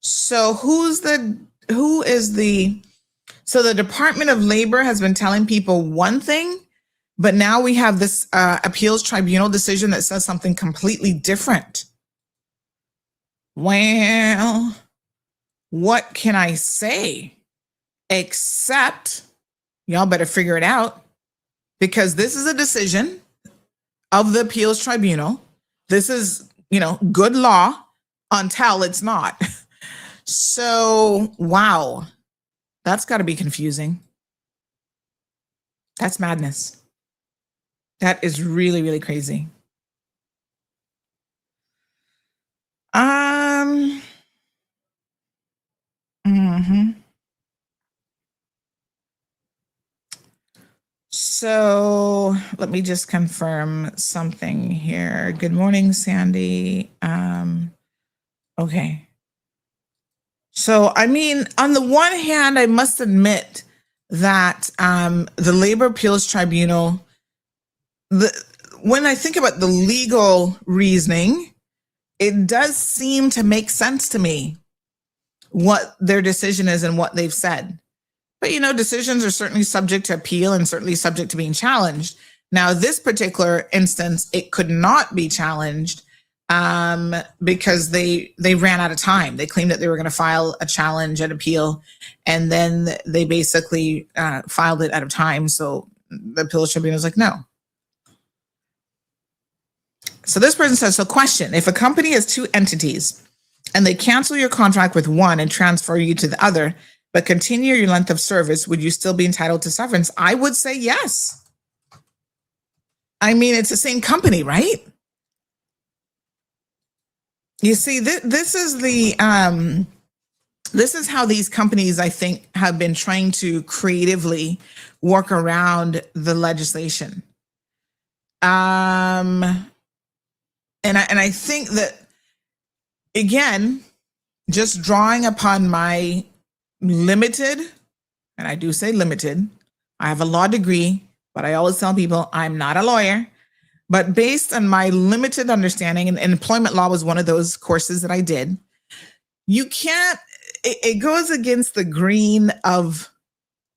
So the Department of Labor has been telling people one thing, but now we have this appeals tribunal decision that says something completely different. Well, what can I say? Except y'all better figure it out, because this is a decision of the appeals tribunal. This is, good law until it's not. So, wow, that's got to be confusing. That's madness. That is really, really crazy. mhm. So let me just confirm something here. Good morning, Sandy. Okay. So, I mean, on the one hand, I must admit that the Labor Appeals Tribunal, when I think about the legal reasoning, it does seem to make sense to me what their decision is and what they've said. But, you know, decisions are certainly subject to appeal and certainly subject to being challenged. Now, this particular instance, it could not be challenged because they ran out of time. They claimed that they were going to file a challenge and appeal, and then they basically filed it out of time. So the appeals tribunal was like, no. So this person says, so question, if a company has two entities and they cancel your contract with one and transfer you to the other, but continue your length of service, would you still be entitled to severance? I would say yes. I mean, it's the same company, right? You see, this is how these companies, I think, have been trying to creatively work around the legislation. And I think that, again, just drawing upon my limited, and I do say limited, I have a law degree, but I always tell people I'm not a lawyer. But based on my limited understanding, and employment law was one of those courses that I did, you can't, it goes against the grain of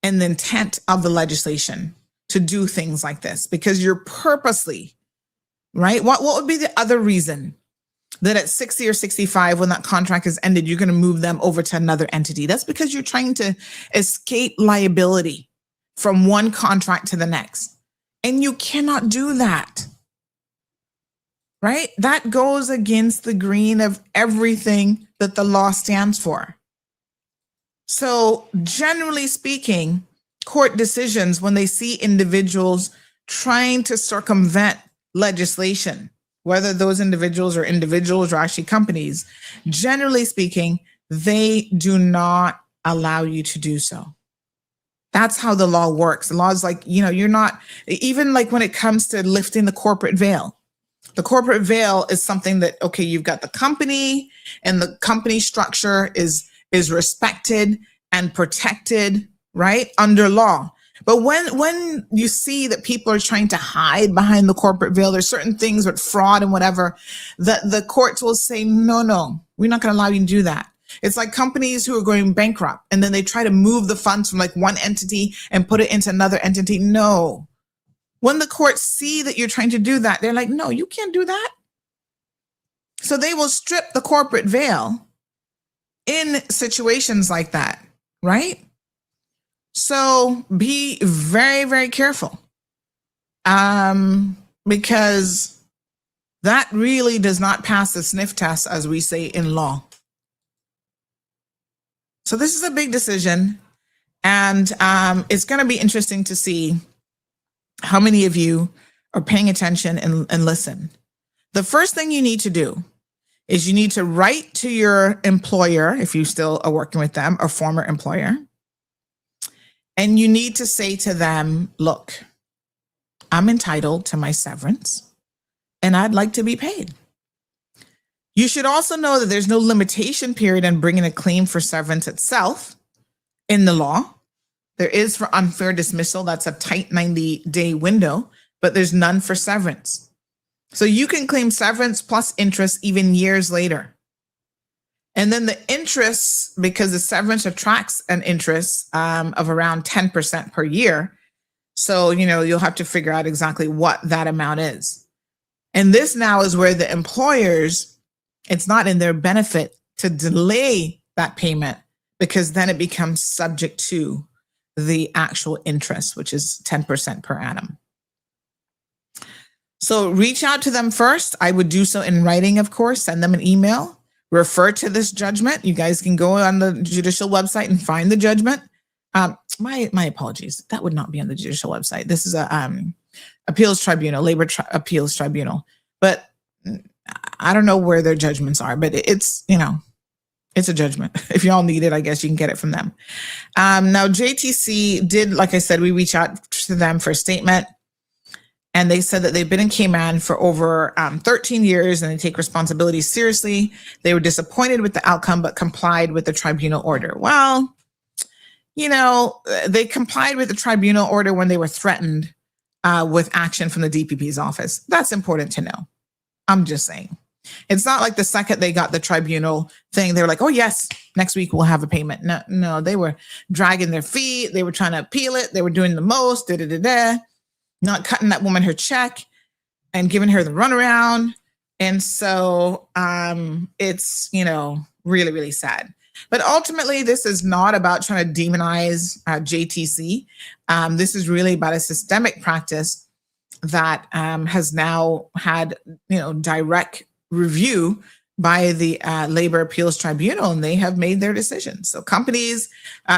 and the intent of the legislation to do things like this, because you're purposely, right? What would be the other reason that at 60 or 65, when that contract is ended, you're going to move them over to another entity? That's because you're trying to escape liability from one contract to the next. And you cannot do that, right? That goes against the grain of everything that the law stands for. So generally speaking, court decisions, when they see individuals trying to circumvent legislation, whether those individuals are individuals or actually companies, generally speaking, they do not allow you to do so. That's how the law works. The law is like, you know, you're not, even like when it comes to lifting the corporate veil. The corporate veil is something that, okay, you've got the company, and the company structure is respected and protected, right, under law. But when you see that people are trying to hide behind the corporate veil, there's certain things with fraud and whatever, that the courts will say, no, we're not going to allow you to do that. It's like companies who are going bankrupt, and then they try to move the funds from like one entity and put it into another entity. No. When the courts see that you're trying to do that, they're like, no, you can't do that. So they will strip the corporate veil in situations like that, right? So be very, very careful, because that really does not pass the sniff test, as we say in law. So this is a big decision, and it's going to be interesting to see how many of you are paying attention and listen. The first thing you need to do is you need to write to your employer, if you still are working with them, or former employer, and you need to say to them, look, I'm entitled to my severance, and I'd like to be paid. You should also know that there's no limitation period on bringing a claim for severance itself in the law. There is for unfair dismissal. That's a tight 90-day window, but there's none for severance. So you can claim severance plus interest even years later. And then the interest, because the severance attracts an interest of around 10% per year. So, you know, you'll have to figure out exactly what that amount is. And this now is where the employers, it's not in their benefit to delay that payment, because then it becomes subject to the actual interest, which is 10% per annum. So reach out to them first. I would do so in writing, of course. Send them an email. Refer to this judgment. You guys can go on the judicial website and find the judgment. My apologies. That would not be on the judicial website. This is a appeals tribunal, appeals tribunal. But I don't know where their judgments are, but it's, it's a judgment. If y'all need it, I guess you can get it from them. Now, JTC did, like I said, we reach out to them for a statement. And they said that they've been in Cayman for over 13 years and they take responsibility seriously. They were disappointed with the outcome, but complied with the tribunal order. Well, they complied with the tribunal order when they were threatened with action from the DPP's office. That's important to know. I'm just saying. It's not like the second they got the tribunal thing, they were like, oh, yes, next week we'll have a payment. No, they were dragging their feet. They were trying to appeal it. They were doing the most, not cutting that woman her check and giving her the runaround. And so it's, really, really sad. But ultimately, this is not about trying to demonize JTC. This is really about a systemic practice that has now had, direct review by the Labor Appeals Tribunal, and they have made their decision. So companies,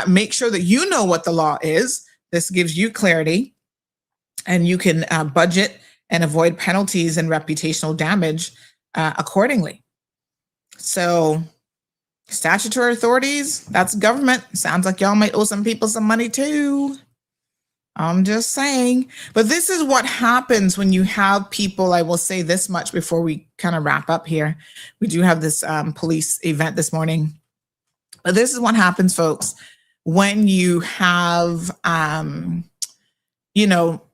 make sure that you know what the law is. This gives you clarity, and you can budget and avoid penalties and reputational damage accordingly. So statutory authorities, that's government. Sounds like y'all might owe some people some money too. I'm just saying. But this is what happens when you have people. I will say this much before we kind of wrap up here. We do have this police event this morning. But this is what happens, folks, when you have,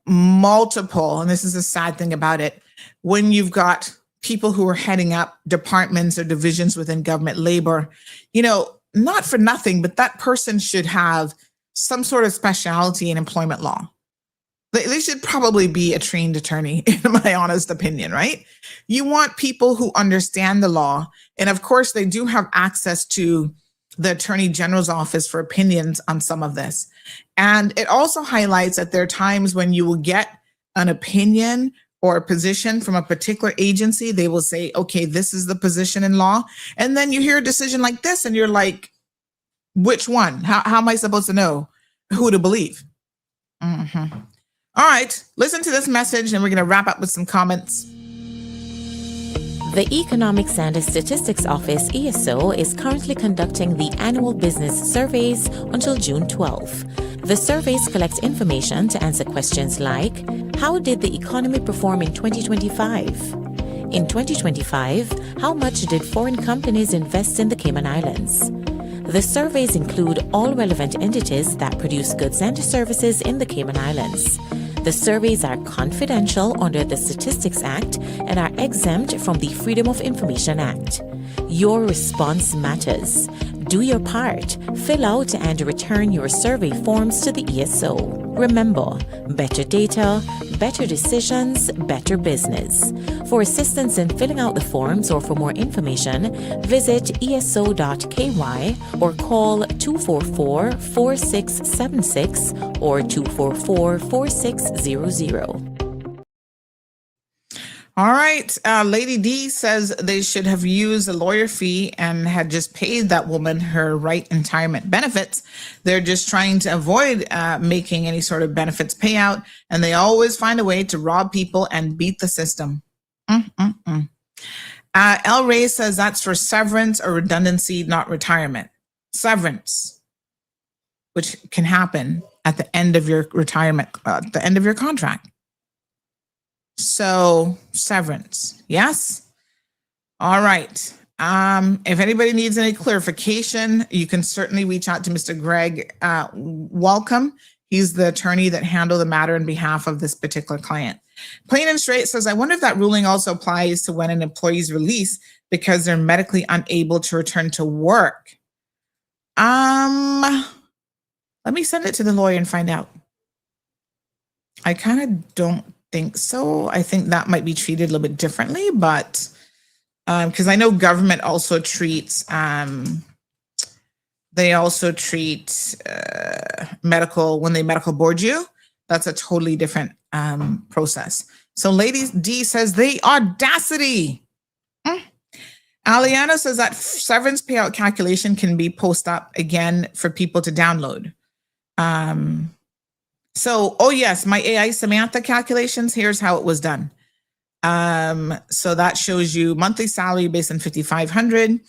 multiple, and this is a sad thing about it, when you've got people who are heading up departments or divisions within government labor, not for nothing, but that person should have some sort of specialty in employment law. They should probably be a trained attorney, in my honest opinion, right? You want people who understand the law. And of course, they do have access to the Attorney General's office for opinions on some of this. And it also highlights that there are times when you will get an opinion or a position from a particular agency. They will say, okay, this is the position in law. And then you hear a decision like this and you're like, which one? How am I supposed to know who to believe? Mm-hmm. All right, listen to this message and we're going to wrap up with some comments. The Economics and Statistics Office, ESO, is currently conducting the annual business surveys until June 12. The surveys collect information to answer questions like, how did the economy perform in 2025? In 2025, how much did foreign companies invest in the Cayman Islands? The surveys include all relevant entities that produce goods and services in the Cayman Islands. The surveys are confidential under the Statistics Act and are exempt from the Freedom of Information Act. Your response matters. Do your part. Fill out and return your survey forms to the ESO. Remember, better data, better decisions, better business. For assistance in filling out the forms or for more information, visit eso.ky or call 244-4676 or 244-4600. All right. Lady D says they should have used a lawyer fee and had just paid that woman her right retirement benefits. They're just trying to avoid making any sort of benefits payout, and they always find a way to rob people and beat the system. El Rey says that's for severance or redundancy, not retirement. Severance, which can happen at the end of your retirement, the end of your contract. So severance, yes? All right. If anybody needs any clarification, you can certainly reach out to Mr. Greg Welcome. He's the attorney that handled the matter on behalf of this particular client. Plain and Straight says, I wonder if that ruling also applies to when an employee's released because they're medically unable to return to work. Let me send it to the lawyer and find out. I kind of don't think so. I think that might be treated a little bit differently, but because I know government also treats medical, when they medical board you, that's a totally different process. So Lady D says the audacity. Aliana says that severance payout calculation can be posted up again for people to download. So, oh yes, my AI Samantha calculations, here's how it was done. So that shows you monthly salary based on 5,500,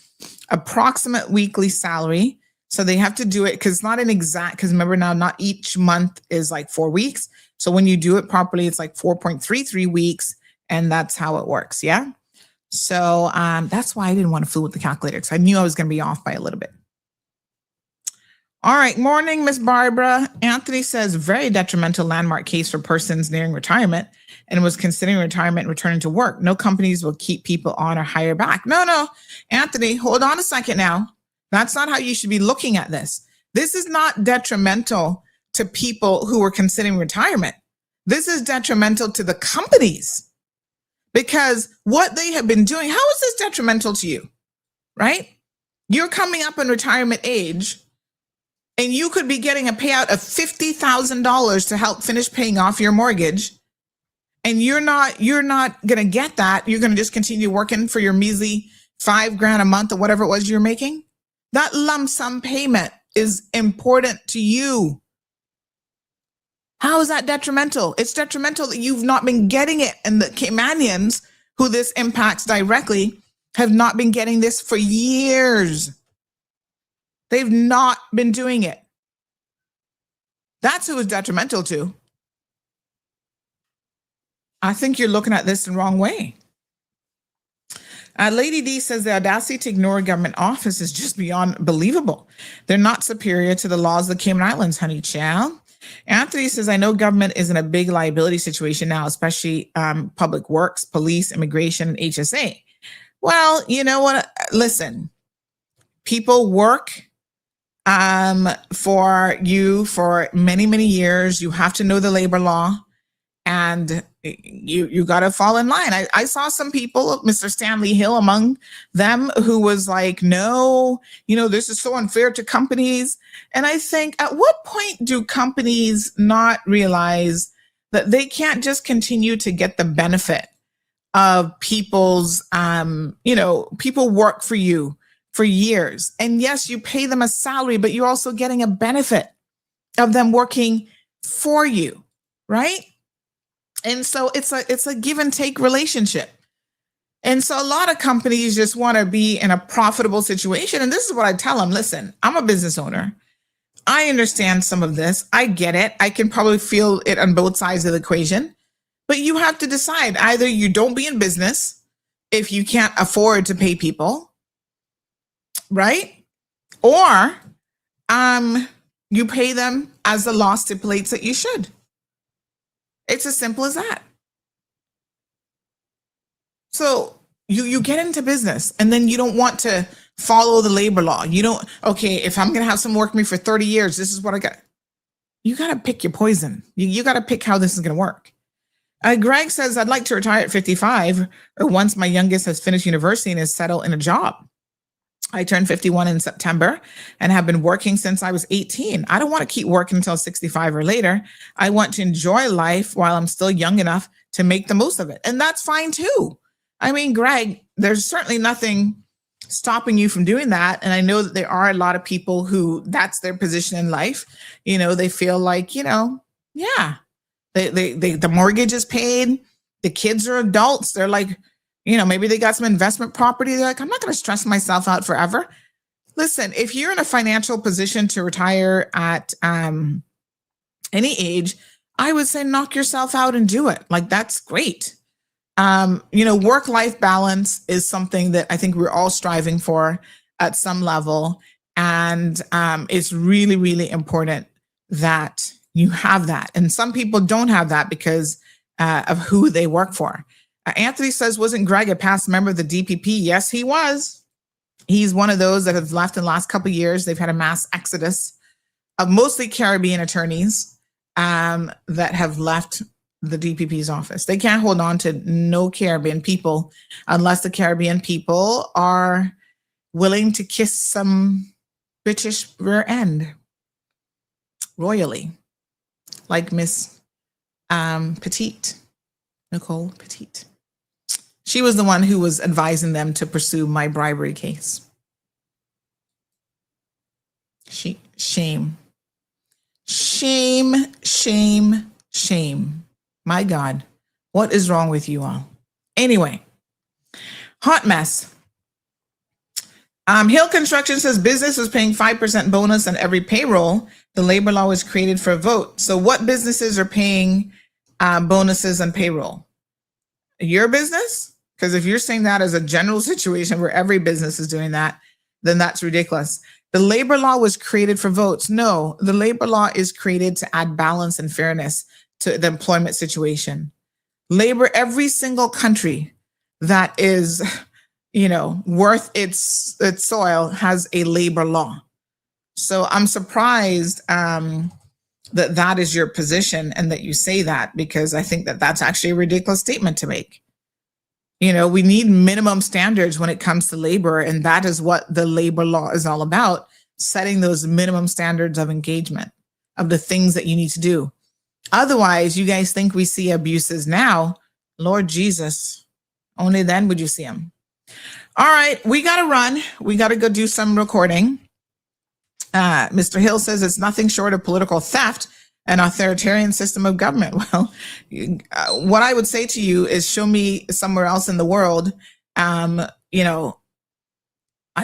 approximate weekly salary. So they have to do it because it's not an exact, because remember now, not each month is like 4 weeks. So when you do it properly, it's like 4.33 weeks. And that's how it works. Yeah. So that's why I didn't want to fool with the calculator, because I knew I was going to be off by a little bit. All right. Morning, Miss Barbara. Anthony says very detrimental landmark case for persons nearing retirement and was considering retirement and returning to work. No companies will keep people on or hire back. No, Anthony, hold on a second now. That's not how you should be looking at this. This is not detrimental to people who are considering retirement. This is detrimental to the companies, because what they have been doing, how is this detrimental to you, right? You're coming up in retirement age and you could be getting a payout of $50,000 to help finish paying off your mortgage. And you're not going to get that. You're going to just continue working for your measly $5,000 a month or whatever it was you're making. That lump sum payment is important to you. How is that detrimental? It's detrimental that you've not been getting it. And the Caymanians, who this impacts directly, have not been getting this for years. They've not been doing it. That's who it's detrimental to. I think you're looking at this the wrong way. Lady D says the audacity to ignore a government office is just beyond believable. They're not superior to the laws of the Cayman Islands, honey child. Anthony says, I know government is in a big liability situation now, especially public works, police, immigration, and HSA. Well, you know what? Listen, people work for you for many, many years. You have to know the labor law, and you got to fall in line. I saw some people, Mr. Stanley Hill among them, who was like, no, this is so unfair to companies. And I think, at what point do companies not realize that they can't just continue to get the benefit of people's, people work for you for years. And yes, you pay them a salary, but you're also getting a benefit of them working for you, right? And so it's a give and take relationship. And so a lot of companies just want to be in a profitable situation. And this is what I tell them. Listen, I'm a business owner. I understand some of this. I get it. I can probably feel it on both sides of the equation. But you have to decide. Either you don't be in business if you can't afford to pay people, right? Or you pay them as the law stipulates that you should. It's as simple as that. So you get into business and then you don't want to follow the labor law. You don't, okay, if I'm going to have someone work me for 30 years, this is what I got. You got to pick your poison. You got to pick how this is going to work. Greg says, I'd like to retire at 55 or once my youngest has finished university and is settled in a job. I turned 51 in September and have been working since I was 18. I don't want to keep working until 65 or later. I want to enjoy life while I'm still young enough to make the most of it. And that's fine too. I mean, Greg, there's certainly nothing stopping you from doing that. And I know that there are a lot of people who that's their position in life. They feel like, yeah, the mortgage is paid. The kids are adults. They're like, maybe they got some investment property. They're like, I'm not going to stress myself out forever. Listen, if you're in a financial position to retire at any age, I would say knock yourself out and do it. Like, that's great. Work-life balance is something that I think we're all striving for at some level. And it's really, really important that you have that. And some people don't have that because of who they work for. Anthony says, wasn't Greg a past member of the DPP? Yes, he was. He's one of those that have left in the last couple of years. They've had a mass exodus of mostly Caribbean attorneys that have left the DPP's office. They can't hold on to no Caribbean people unless the Caribbean people are willing to kiss some British rear end royally, like Miss Petite, Nicole Petite. She was the one who was advising them to pursue my bribery case. Shame. Shame, shame, shame. My God, what is wrong with you all? Anyway, hot mess. Hill Construction says business was paying 5% bonus on every payroll. The labor law was created for a vote. So what businesses are paying bonuses on payroll? Your business? Because if you're saying that as a general situation where every business is doing that, then that's ridiculous. The labor law was created for votes. No, the labor law is created to add balance and fairness to the employment situation. Labor, every single country that is, worth its soil has a labor law. So I'm surprised that is your position and that you say that, because I think that that's actually a ridiculous statement to make. We need minimum standards when it comes to labor, and that is what the labor law is all about, setting those minimum standards of engagement, of the things that you need to do. Otherwise, you guys think we see abuses now. Lord Jesus, only then would you see them. All right, we got to run. We got to go do some recording. Mr. Hill says it's nothing short of political theft, an authoritarian system of government. Well, what I would say to you is show me somewhere else in the world. I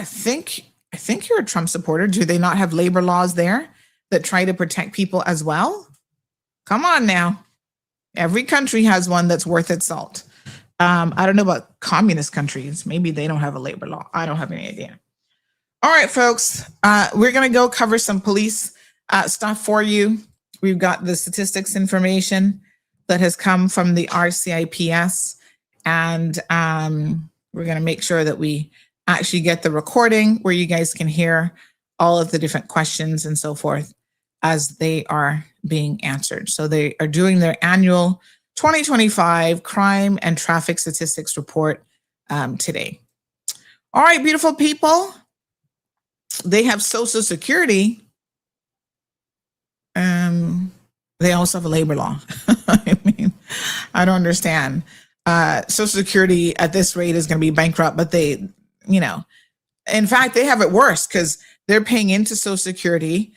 think you're a Trump supporter. Do they not have labor laws there that try to protect people as well? Come on now. Every country has one that's worth its salt. I don't know about communist countries. Maybe they don't have a labor law. I don't have any idea. All right, folks, we're going to go cover some police stuff for you. We've got the statistics information that has come from the RCIPS, and we're going to make sure that we actually get the recording where you guys can hear all of the different questions and so forth as they are being answered. So they are doing their annual 2025 crime and traffic statistics report today. All right, beautiful people. They have Social Security. They also have a labor law. I mean, I don't understand. Social Security at this rate is going to be bankrupt, but they, in fact, they have it worse because they're paying into Social Security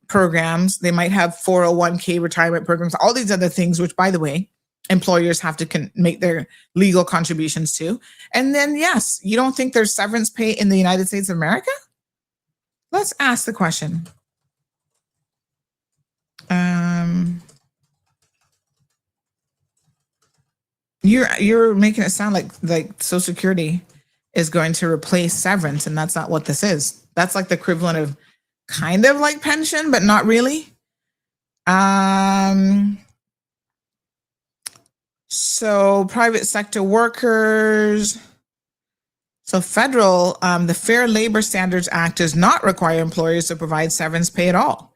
programs. They might have 401k retirement programs, all these other things, which, by the way, employers have to make their legal contributions to. And then, yes, you don't think there's severance pay in the United States of America? Let's ask the question. You're making it sound like Social Security is going to replace severance, and that's not what this is. That's like the equivalent of kind of like pension, but not really. So private sector workers. So federal, the Fair Labor Standards Act does not require employers to provide severance pay at all.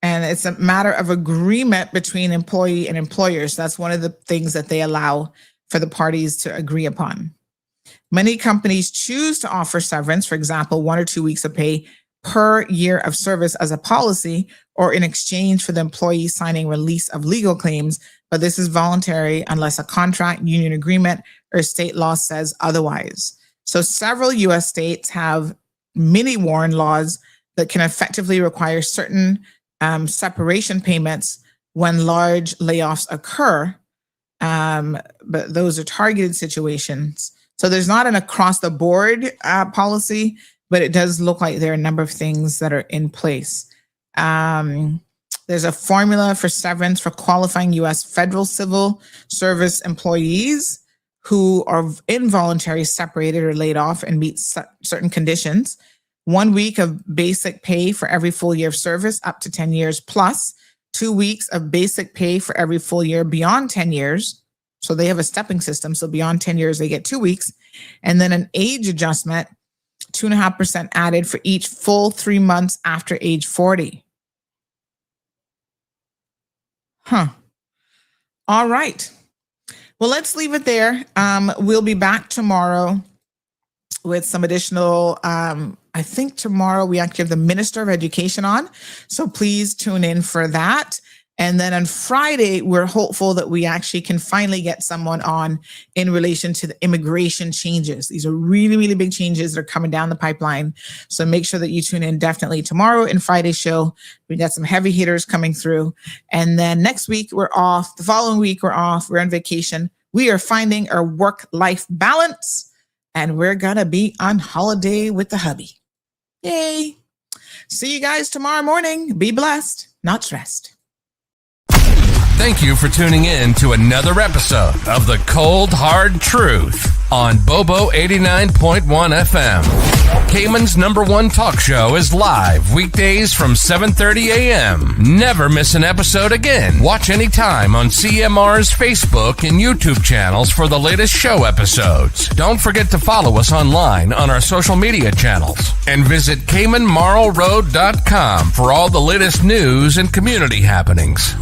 And it's a matter of agreement between employee and employers. That's one of the things that they allow for the parties to agree upon. Many companies choose to offer severance, for example, 1 or 2 weeks of pay per year of service as a policy, or in exchange for the employee signing release of legal claims. But this is voluntary unless a contract, union agreement, or state law says otherwise. So several U.S. states have mini WARN laws that can effectively require certain separation payments when large layoffs occur. But those are targeted situations. So there's not an across the board policy, but it does look like there are a number of things that are in place. There's a formula for severance for qualifying U.S. federal civil service employees who are involuntarily separated or laid off and meet certain conditions. 1 week of basic pay for every full year of service up to 10 years, plus 2 weeks of basic pay for every full year beyond 10 years. So they have a stepping system. So beyond 10 years, they get 2 weeks. And then an age adjustment, 2.5% added for each full 3 months after age 40. All right. Well, let's leave it there. We'll be back tomorrow with some additional, I think tomorrow we actually have the Minister of Education on. So please tune in for that. And then on Friday, we're hopeful that we actually can finally get someone on in relation to the immigration changes. These are really, really big changes that are coming down the pipeline. So make sure that you tune in definitely tomorrow in Friday's show. We got some heavy hitters coming through. And then next week we're off. The following week we're off. We're on vacation. We are finding our work-life balance, and we're going to be on holiday with the hubby. Yay. See you guys tomorrow morning. Be blessed, not stressed. Thank you for tuning in to another episode of The Cold Hard Truth on Bobo 89.1 FM. Cayman's #1 talk show is live weekdays from 7:30 a.m. Never miss an episode again. Watch anytime on CMR's Facebook and YouTube channels for the latest show episodes. Don't forget to follow us online on our social media channels and visit CaymanMarlRoad.com for all the latest news and community happenings.